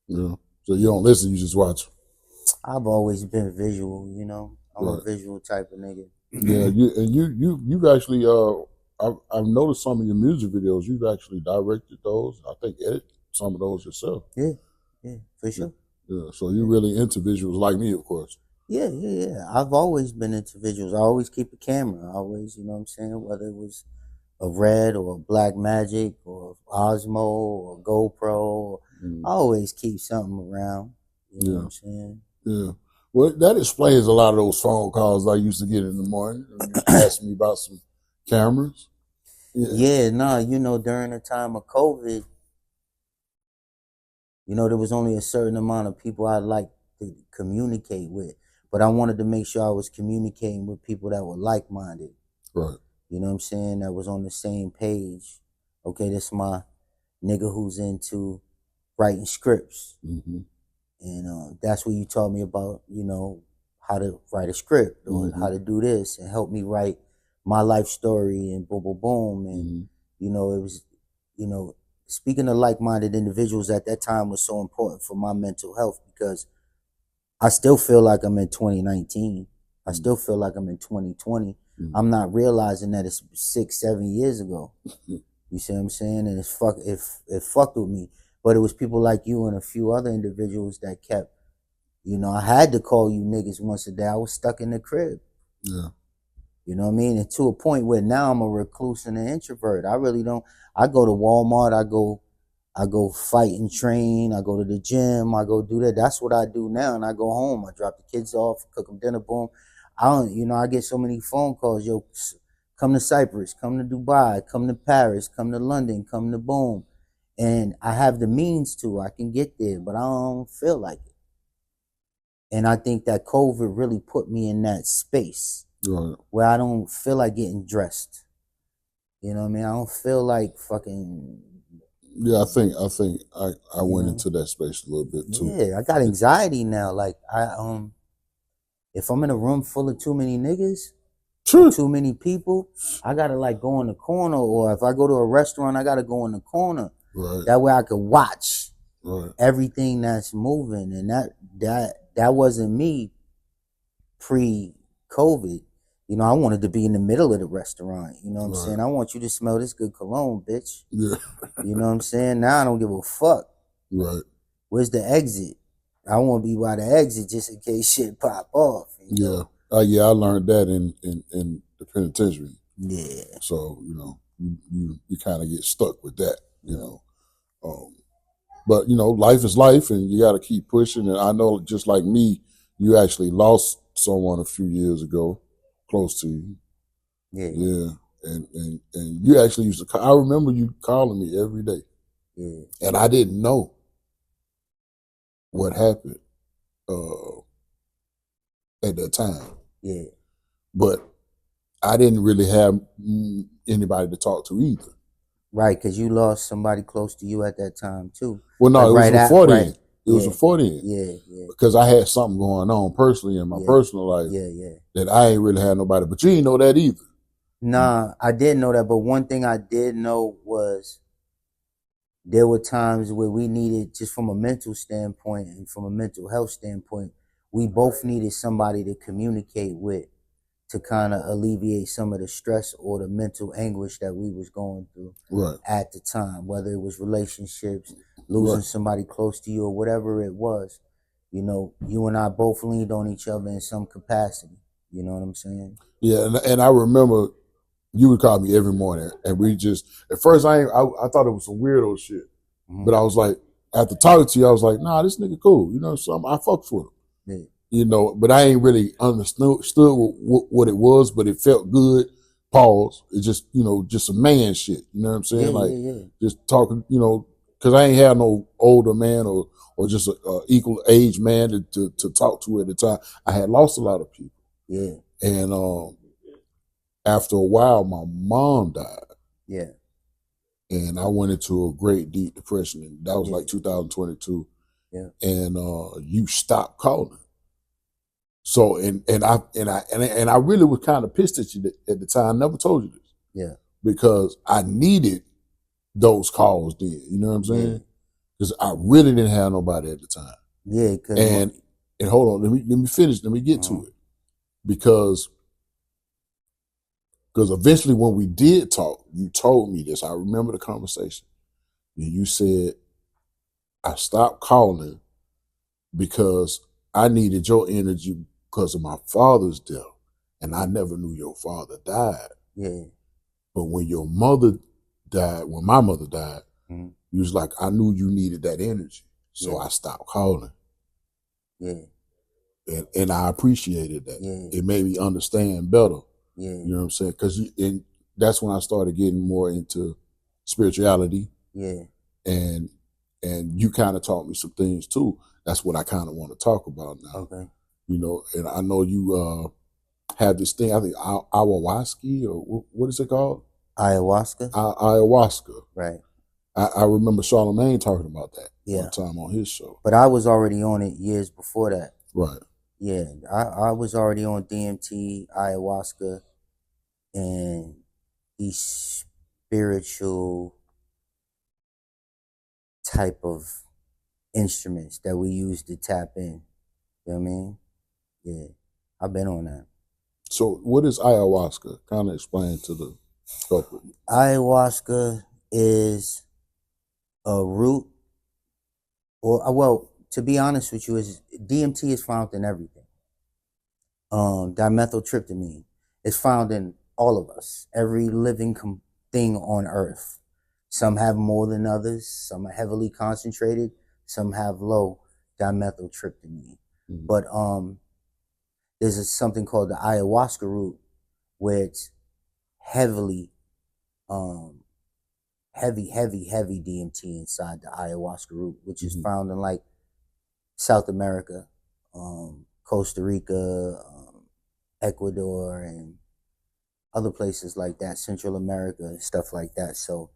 Yeah. So you don't listen, you just watch. I've always been visual, you know. I'm a visual type of nigga. Yeah, you've actually I've noticed some of your music videos. You've actually directed those. I think edited some of those yourself. Yeah, for sure. Yeah, so you're really into visuals like me, of course. Yeah. I've always been into visuals. I always keep a camera. I always, you know what I'm saying, whether it was a Red or a Black Magic or Osmo or GoPro. I always keep something around. You know what I'm saying? Yeah. Well, that explains a lot of those phone calls I used to get in the morning. You used to ask me about some cameras. Yeah, you know, during the time of COVID, you know, there was only a certain amount of people I'd like to communicate with. But I wanted to make sure I was communicating with people that were like-minded. Right. You know what I'm saying? That was on the same page. Okay, this my nigga who's into writing scripts. And that's what you taught me about, you know, how to write a script or how to do this and help me write my life story and boom, boom, boom. And, you know, it was, you know, speaking of like-minded individuals at that time was so important for my mental health because I still feel like I'm in 2019. I still feel like I'm in 2020. I'm not realizing that it's 6-7 years ago. You see what I'm saying? And it fucked with me. But it was people like you and a few other individuals that kept, you know, I had to call you niggas once a day. I was stuck in the crib. Yeah. You know what I mean? And to a point where now I'm a recluse and an introvert. I really don't. I go to Walmart. I go fight and train. I go to the gym. I go do that. That's what I do now. And I go home. I drop the kids off, cook them dinner, boom. I get so many phone calls. Yo, come to Cyprus, come to Dubai, come to Paris, come to London, come to boom. And I have the means to. I can get there, but I don't feel like it. And I think that COVID really put me in that space where I don't feel like getting dressed. You know what I mean? I don't feel like fucking. Yeah, I think I went into that space a little bit too. Yeah, I got anxiety now. Like if I'm in a room full of too many niggas, too many people, I gotta like go in the corner, or if I go to a restaurant, I gotta go in the corner. Right. That way I could watch everything that's moving, and that wasn't me pre-COVID. You know, I wanted to be in the middle of the restaurant. You know what I'm saying? I want you to smell this good cologne, bitch. Yeah. You know what I'm saying? Now I don't give a fuck. Right. Where's the exit? I want to be by the exit just in case shit pop off. Yeah. I learned that in the penitentiary. Yeah. So, you know, you kind of get stuck with that, you know. But, you know, life is life and you got to keep pushing. And I know just like me, you actually lost someone a few years ago close to you. Yeah. Yeah. And you actually used to, I remember you calling me every day. Yeah. And I didn't know what happened at that time. Yeah. But I didn't really have anybody to talk to either. Right, because you lost somebody close to you at that time too. Well, no, like it was before then. It was before then. Yeah. Because I had something going on personally in my personal life that I ain't really had nobody. But you ain't know that either. Nah, I didn't know that. But one thing I did know was there were times where we needed, just from a mental standpoint and from a mental health standpoint, we both needed somebody to communicate with, to kind of alleviate some of the stress or the mental anguish that we was going through Right. at the time, whether it was relationships, losing Right. somebody close to you, or whatever it was. You know, you and I both leaned on each other in some capacity. You know what I'm saying? Yeah, and I remember you would call me every morning, and we just at first I thought it was some weirdo shit, but I was like, after talking to you, I was like, nah, this nigga cool. You know, so I fucks with him. Yeah. You know, but I ain't really understood what it was, but it felt good. Pause. It's just, you know, just some man shit. You know what I'm saying? Yeah. Just talking, you know, because I ain't had no older man or just a equal age man to talk to at the time. I had lost a lot of people. Yeah. And after a while, my mom died. Yeah. And I went into a great deep depression. And that was like 2022. Yeah. And you stopped calling. So and I really was kind of pissed at you at the time. I never told you this. Yeah. Because I needed those calls then. You know what I'm saying? Because I really didn't have nobody at the time. Yeah. And hold on, let me finish. Let me get to it. Because eventually when we did talk, you told me this. I remember the conversation. And you said, I stopped calling because I needed your energy because of my father's death. And I never knew your father died. Yeah. But when your mother died, when my mother died, you was like, I knew you needed that energy. So I stopped calling. Yeah. And I appreciated that. Yeah. It made me understand better. Yeah. You know what I'm saying? Because that's when I started getting more into spirituality. Yeah. And you kind of taught me some things too. That's what I kind of want to talk about now. Okay. You know, and I know you have this thing, I think Ayahuasca, or what is it called? Ayahuasca. Ayahuasca. Right. I remember Charlamagne talking about that Yeah. one time on his show. But I was already on it years before that. Right. Yeah. I was already on DMT, ayahuasca, and these spiritual type of instruments that we use to tap in. You know what I mean? Yeah. I've been on that. So what is ayahuasca? Kind of explain to the public. Ayahuasca is a root, or well, to be honest with you, is DMT is found in everything. Dimethyltryptamine is found in all of us, every living thing on earth. Some have more than others. Some are heavily concentrated. Some have low dimethyltryptamine. But there's something called the ayahuasca root, where it's heavy DMT inside the ayahuasca root, which is found in like South America, Costa Rica, Ecuador, and other places like that, Central America, and stuff like that. So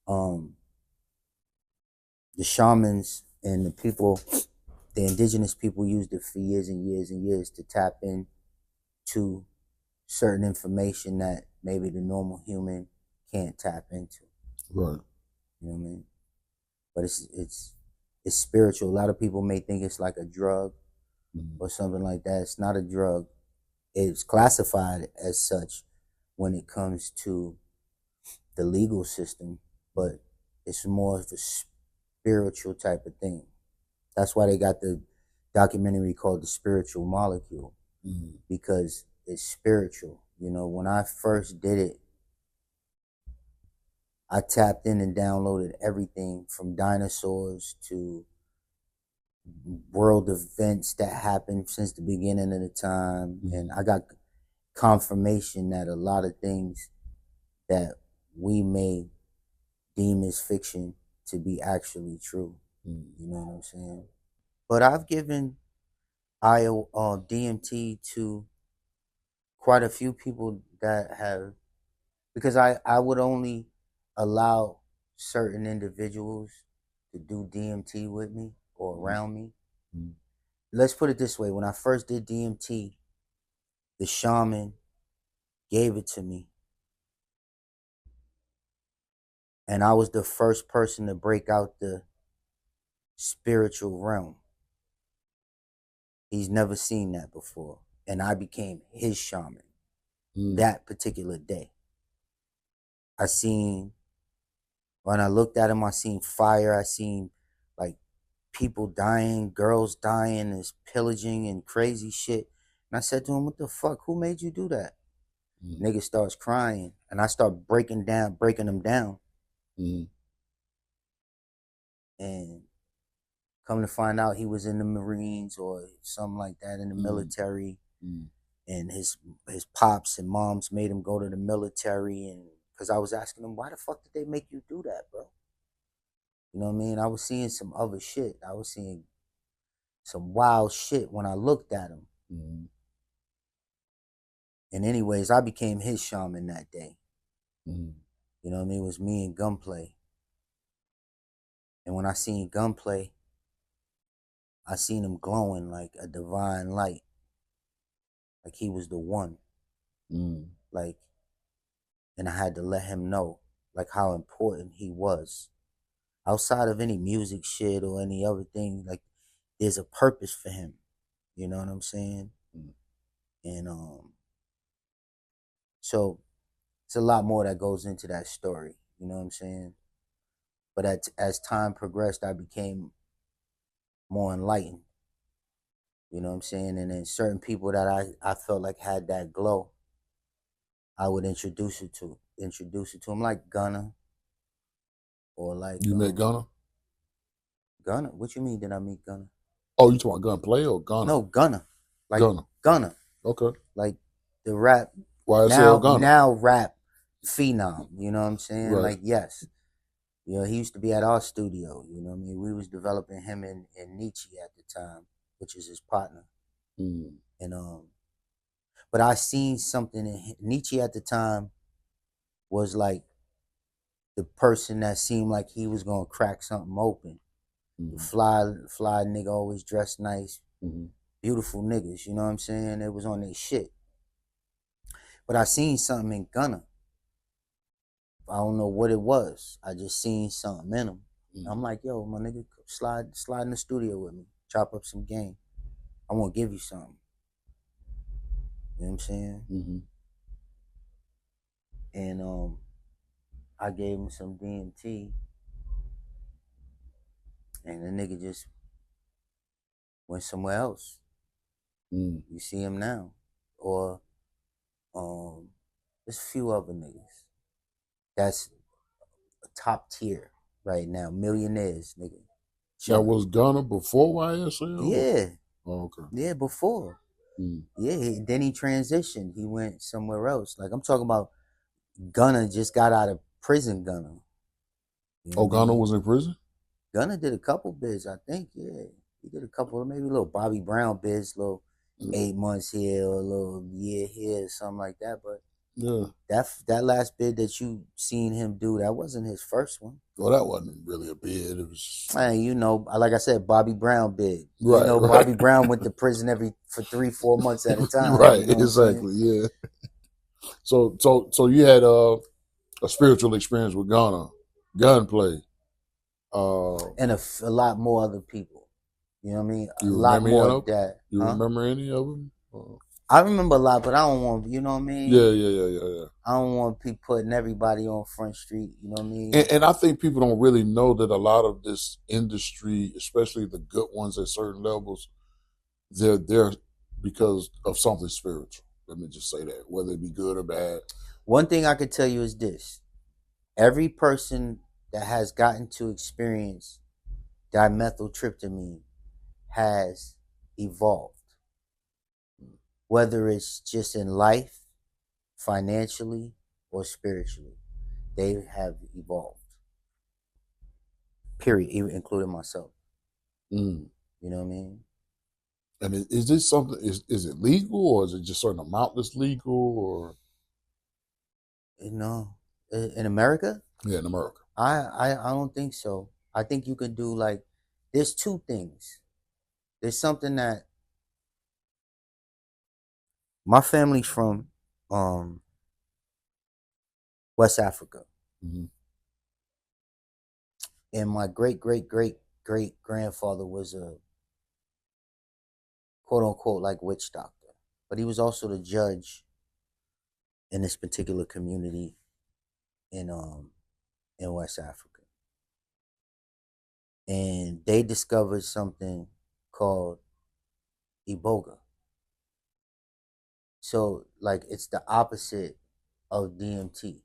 the shamans and the people, the indigenous people, used it for years and years and years to tap in to certain information that maybe the normal human can't tap into. Right. You know what I mean? But it's spiritual. A lot of people may think it's like a drug or something like that. It's not a drug. It's classified as such when it comes to the legal system, but it's more of a spiritual type of thing. That's why they got the documentary called The Spiritual Molecule, because it's spiritual. You know, when I first did it, I tapped in and downloaded everything from dinosaurs to world events that happened since the beginning of the time. And I got confirmation that a lot of things that we may deem as fiction to be actually true. You know what I'm saying? But I've given DMT to quite a few people that have, because I would only allow certain individuals to do DMT with me or around me. Let's put it this way. When I first did DMT, the shaman gave it to me. And I was the first person to break out the spiritual realm. He's never seen that before. And I became his shaman. that particular day. When I looked at him, I seen fire. I seen like people dying, girls dying, there's pillaging and crazy shit. And I said to him, "What the fuck? Who made you do that?" Nigga starts crying, and I start breaking him down. And come to find out, he was in the Marines or something like that, in the military. And his pops and moms made him go to the military. And because I was asking him, why the fuck did they make you do that, bro? You know what I mean? I was seeing some other shit. I was seeing some wild shit when I looked at him. And anyways, I became his shaman that day. You know what I mean? It was me and Gunplay. And when I seen Gunplay, I seen him glowing like a divine light. Like he was the one. Like, and I had to let him know like how important he was. Outside of any music shit or any other thing, like there's a purpose for him. You know what I'm saying? And so it's a lot more that goes into that story. You know what I'm saying? But as time progressed, I became more enlightened. You know what I'm saying? And then certain people that I felt like had that glow, I would introduce it to them, like Gunna, or like You met Gunna? Gunna? What you mean? Did I meet Gunna? Oh, you talking about Gunplay or Gunna? No, Gunna. Like Gunna. Okay. Like the rap YSL Gunna. now rap phenom. You know what I'm saying? Right. Like, yes. You know, he used to be at our studio. You know what I mean? We was developing him and Nietzsche at the time, which is his partner. And but I seen something in him. Nietzsche at the time was like the person that seemed like he was gonna crack something open. Fly nigga, always dressed nice, beautiful niggas. You know what I'm saying? It was on their shit. But I seen something in Gunna. I don't know what it was. I just seen something in him. I'm like, yo, my nigga, slide in the studio with me. Chop up some game. I want to give you something. You know what I'm saying? And I gave him some DMT, and the nigga just went somewhere else. You see him now. Or there's a few other niggas that's top tier right now, millionaires, nigga. That was Gunna before YSL? Yeah. Oh, okay. Yeah, before. Yeah, then he transitioned. He went somewhere else. Like, I'm talking about Gunna just got out of prison, Gunna. You know Gunna was in prison? Gunna did a couple bids, I think, yeah. He did a couple, maybe a little Bobby Brown bids, little 8 months here, or a little year here, something like that. But yeah, that last bid that you seen him do, that wasn't his first one. Well, that wasn't really a bid. It was, man, you know, like I said, Bobby Brown bid. Right, you know, right. Bobby Brown went to prison for 3-4 months at a time. Right, you know exactly, yeah. So you had a spiritual experience with Gunplay, and a lot more other people. You know what I mean? A you lot remember more any of that. You remember any of them? I remember a lot, but I don't want, you know what I mean? Yeah. I don't want people putting everybody on Front Street, you know what I mean? And I think people don't really know that a lot of this industry, especially the good ones at certain levels, they're there because of something spiritual. Let me just say that, whether it be good or bad. One thing I could tell you is this. Every person that has gotten to experience dimethyltryptamine has evolved. Whether it's just in life, financially, or spiritually, they have evolved. Period, even including myself. You know what I mean? And is this something? Is it legal, or is it just certain amount that's legal, or? You know, in America? Yeah, in America. I don't think so. I think you could do like, there's two things. There's something that my family's from West Africa. And my great grandfather was a quote unquote like witch doctor. But he was also the judge in this particular community in West Africa. And they discovered something called Iboga. So like it's the opposite of DMT.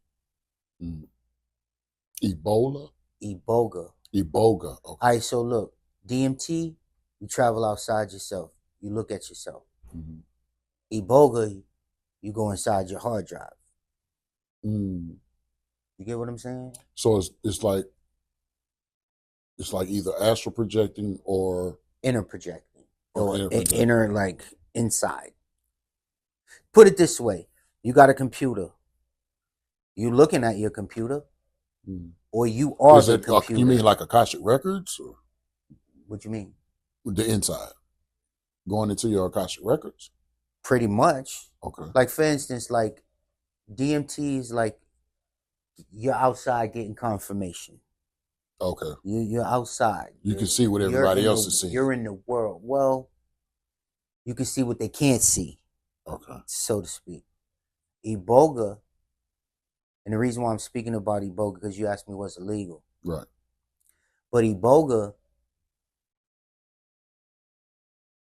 Ebola? Iboga. Iboga. Okay. All right, so look, DMT, you travel outside yourself. You look at yourself. Iboga, you go inside your hard drive. You get what I'm saying? So it's like either astral projecting or inner projecting. Or Or inner projecting. inner, like inside. Put it this way. You got a computer. You looking at your computer, or you are the computer. You mean like Akashic Records? Or what you mean? The inside. Going into your Akashic Records? Pretty much. Okay. Like for instance, like DMT is like you're outside getting confirmation. Okay. You're outside. You can see what everybody else is seeing. You're in the world. Well, you can see what they can't see. Okay. So to speak. Iboga, and the reason why I'm speaking about Iboga, because you asked me what's illegal. Right. But Iboga,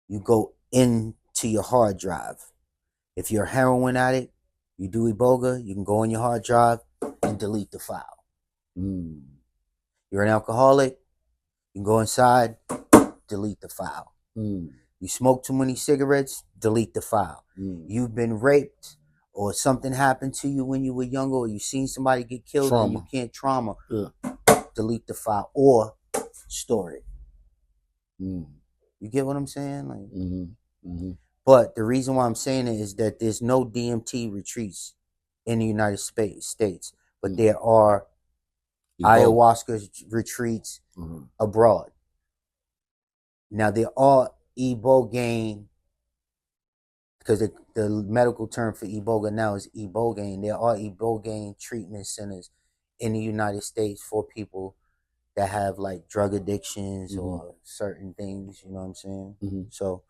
you go into your hard drive. If you're a heroin addict, you do Iboga, you can go on your hard drive and delete the file. You're an alcoholic, you can go inside, delete the file. You smoke too many cigarettes, delete the file. You've been raped, or something happened to you when you were younger, or you seen somebody get killed and you can't delete the file or store it. You get what I'm saying? Like, But the reason why I'm saying it is that there's no DMT retreats in the United States, but there are ayahuasca retreats abroad. Now there are ibogaine, because the medical term for iboga now is ibogaine. There are ibogaine treatment centers in the United States for people that have like drug addictions or certain things. You know what I'm saying? So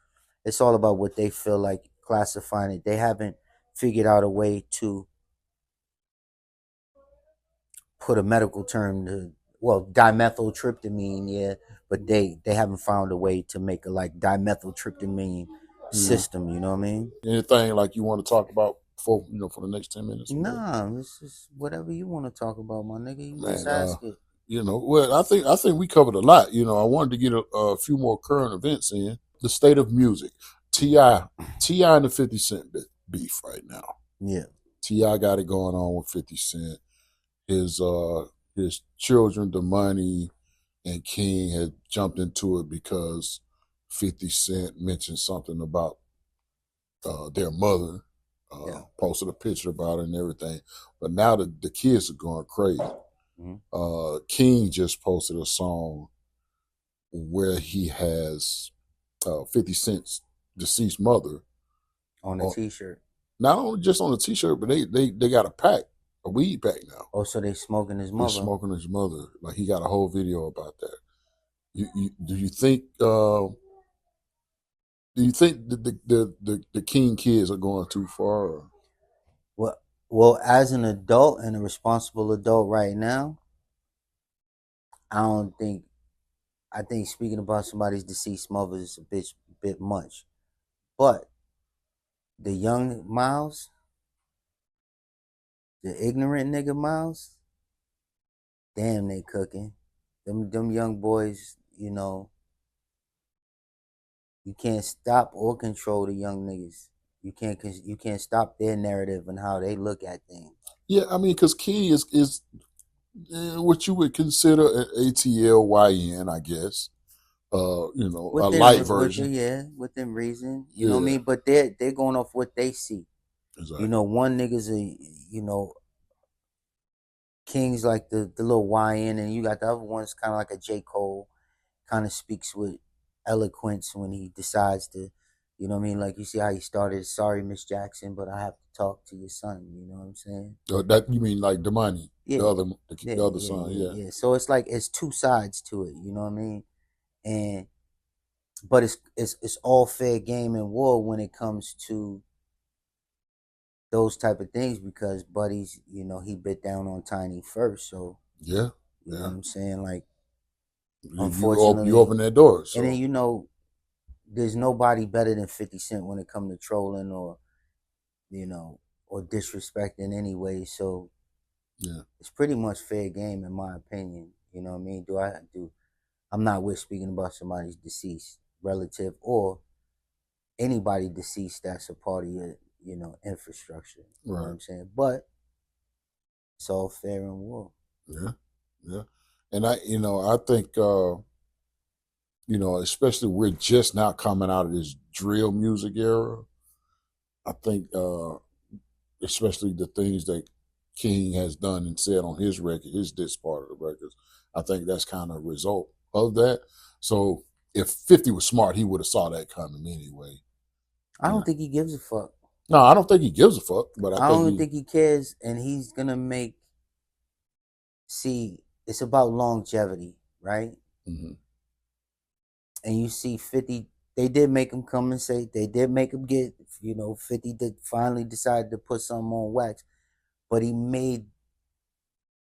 it's all about what they feel like classifying it. They haven't figured out a way to put a medical term to, well, dimethyltryptamine, yeah, but they haven't found a way to make a like dimethyltryptamine system. You know what I mean? Anything like you want to talk about for the next 10 minutes? Nah, this is whatever you want to talk about, my nigga. You just ask it. Well, I think we covered a lot. I wanted to get a few more current events in. The state of music. T.I. and the 50 Cent beef right now. Yeah. T.I. got it going on with 50 Cent. His children, the Money and King, had jumped into it because 50 Cent mentioned something about their mother, posted a picture about it and everything. But now the kids are going crazy. King just posted a song where he has 50 Cent's deceased mother on a t-shirt. Not only just on a t-shirt, but they got a weed pack now. Oh, so they smoking his mother. They're smoking his mother. Like, he got a whole video about that. Do you think the King kids are going too far? Well, as an adult and a responsible adult right now, I think speaking about somebody's deceased mother is a bit much. But the young Miles, the ignorant nigga Miles, damn, they cooking. Them young boys, you can't stop or control the young niggas. You can't stop their narrative and how they look at things. Yeah, I mean, because King is what you would consider an ATLYN, I guess. A light version. Within reason. You know what I mean? But they're going off what they see. Exactly. One nigga's King's like the little YN, and you got the other one's kind of like a J. Cole, kind of speaks with eloquence when he decides to, you know what I mean? Like, you see how he started, sorry, Miss Jackson, but I have to talk to your son. You know what I'm saying? That you mean like Damani, yeah. the other son, yeah. So it's like it's two sides to it. You know what I mean? But it's all fair game and war when it comes to those type of things because Buddy's, he bit down on Tiny first. So Yeah. you know what I'm saying? Like, You unfortunately, open that door. So. and then there's nobody better than 50 Cent when it comes to trolling or or disrespecting anyway. So yeah, it's pretty much fair game in my opinion. You know what I mean? I'm not with speaking about somebody's deceased relative or anybody deceased that's a part of your, infrastructure. You know what I'm saying? But it's all fair and war. Yeah, yeah. And I think, especially we're just now coming out of this drill music era. I think, especially the things that King has done and said on his record, his disc part of the records, I think that's kind of a result of that. So if 50 was smart, he would have saw that coming anyway. I don't think he gives a fuck. No, I don't think he gives a fuck, but I don't think he cares, and he's gonna see, it's about longevity, right? Mm-hmm. And you see 50, they did make him come and say, they did make him get, 50 did finally decided to put something on wax, but he made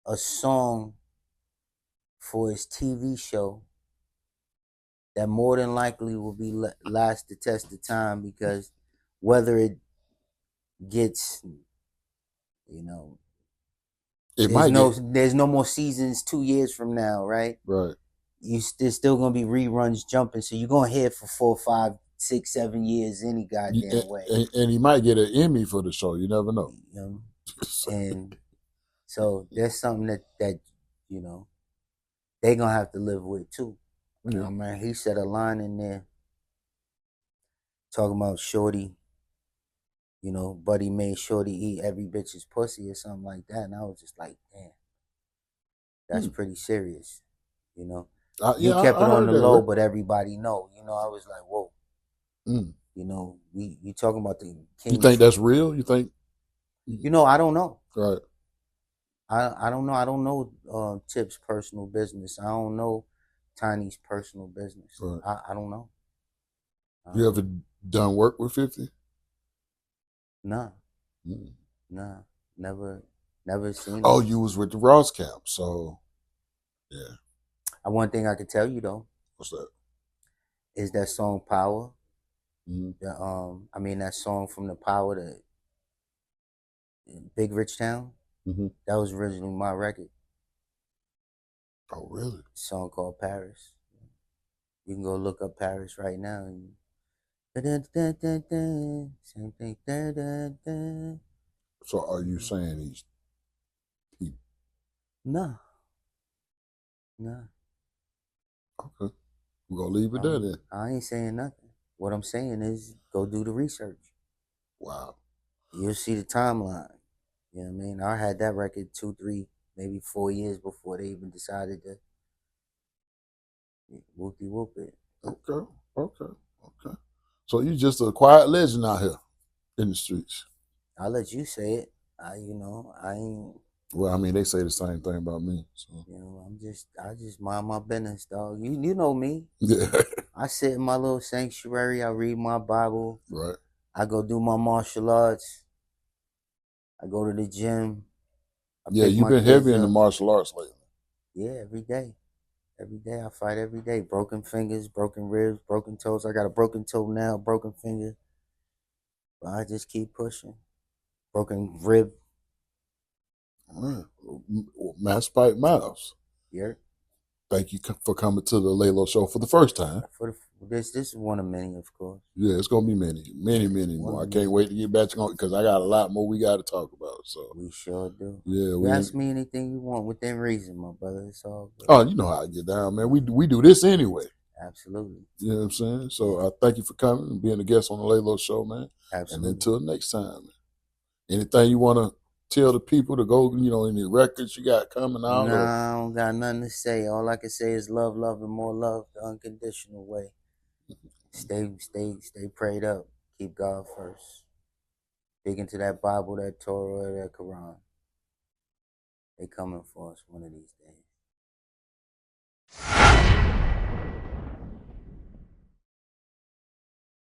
a song for his TV show that more than likely will be last the test of time because whether it gets, there's no more seasons 2 years from now, right? Right. There's still gonna be reruns jumping, so you're gonna hear it for 4, 5, 6, 7 years any goddamn way. And he might get an Emmy for the show. You never know. And so there's something that they're gonna have to live with too. Yeah. Man, he said a line in there talking about Shorty, Buddy made Shorty eat every bitch's pussy or something like that, and I was just like, damn, that's pretty serious, you kept it on the low, but everybody know, I was like, whoa. You talking about the King. You think that's real? You think? I don't know. Right. I don't know. I don't know Tip's personal business. I don't know Tiny's personal business. Right. I don't know. You ever done work with 50? Nah. Nah. Never seen Oh, you was with the Ross Camp, so yeah. One thing I could tell you though. What's that? Is that song Power. Mm-hmm. That song from the Power to Big Rich Town. Mm-hmm. That was originally my record. Oh, really? A song called Paris. You can go look up Paris right now. Same thing. So are you saying he's? No. Okay. We're going to leave it there then. I ain't saying nothing. What I'm saying is go do the research. Wow. You'll see the timeline. You know what I mean? I had that record 2, 3, maybe 4 years before they even decided to whoop it. Okay. So you just a quiet legend out here in the streets. I'll let you say it. I ain't. Well, they say the same thing about me. So. I just mind my business, dog. You know me. Yeah. I sit in my little sanctuary. I read my Bible. Right. I go do my martial arts. I go to the gym. You've been heavy in the martial arts lately. Yeah, every day. Every day I fight every day. Broken fingers, broken ribs, broken toes. I got a broken toe now, broken finger. But I just keep pushing. Broken rib. Right. Masspike Miles. Yeah. Thank you for coming to the Leylo Show for the first time. This is one of many, of course. Yeah, it's gonna be many more. I can't wait to get back to because I got a lot more we got to talk about. So we sure do. Yeah, ask me anything you want within reason, my brother. It's all good. Oh, you know how I get down, man. We do this anyway. Absolutely. You know what I'm saying? So I thank you for coming and being a guest on the Leylo Show, man. Absolutely. And until next time, man. Anything you want to tell the people to go, any records you got coming out? No, I don't got nothing to say. All I can say is love, and more love the unconditional way. Stay prayed up. Keep God first. Dig into that Bible, that Torah, that Quran. They coming for us one of these days.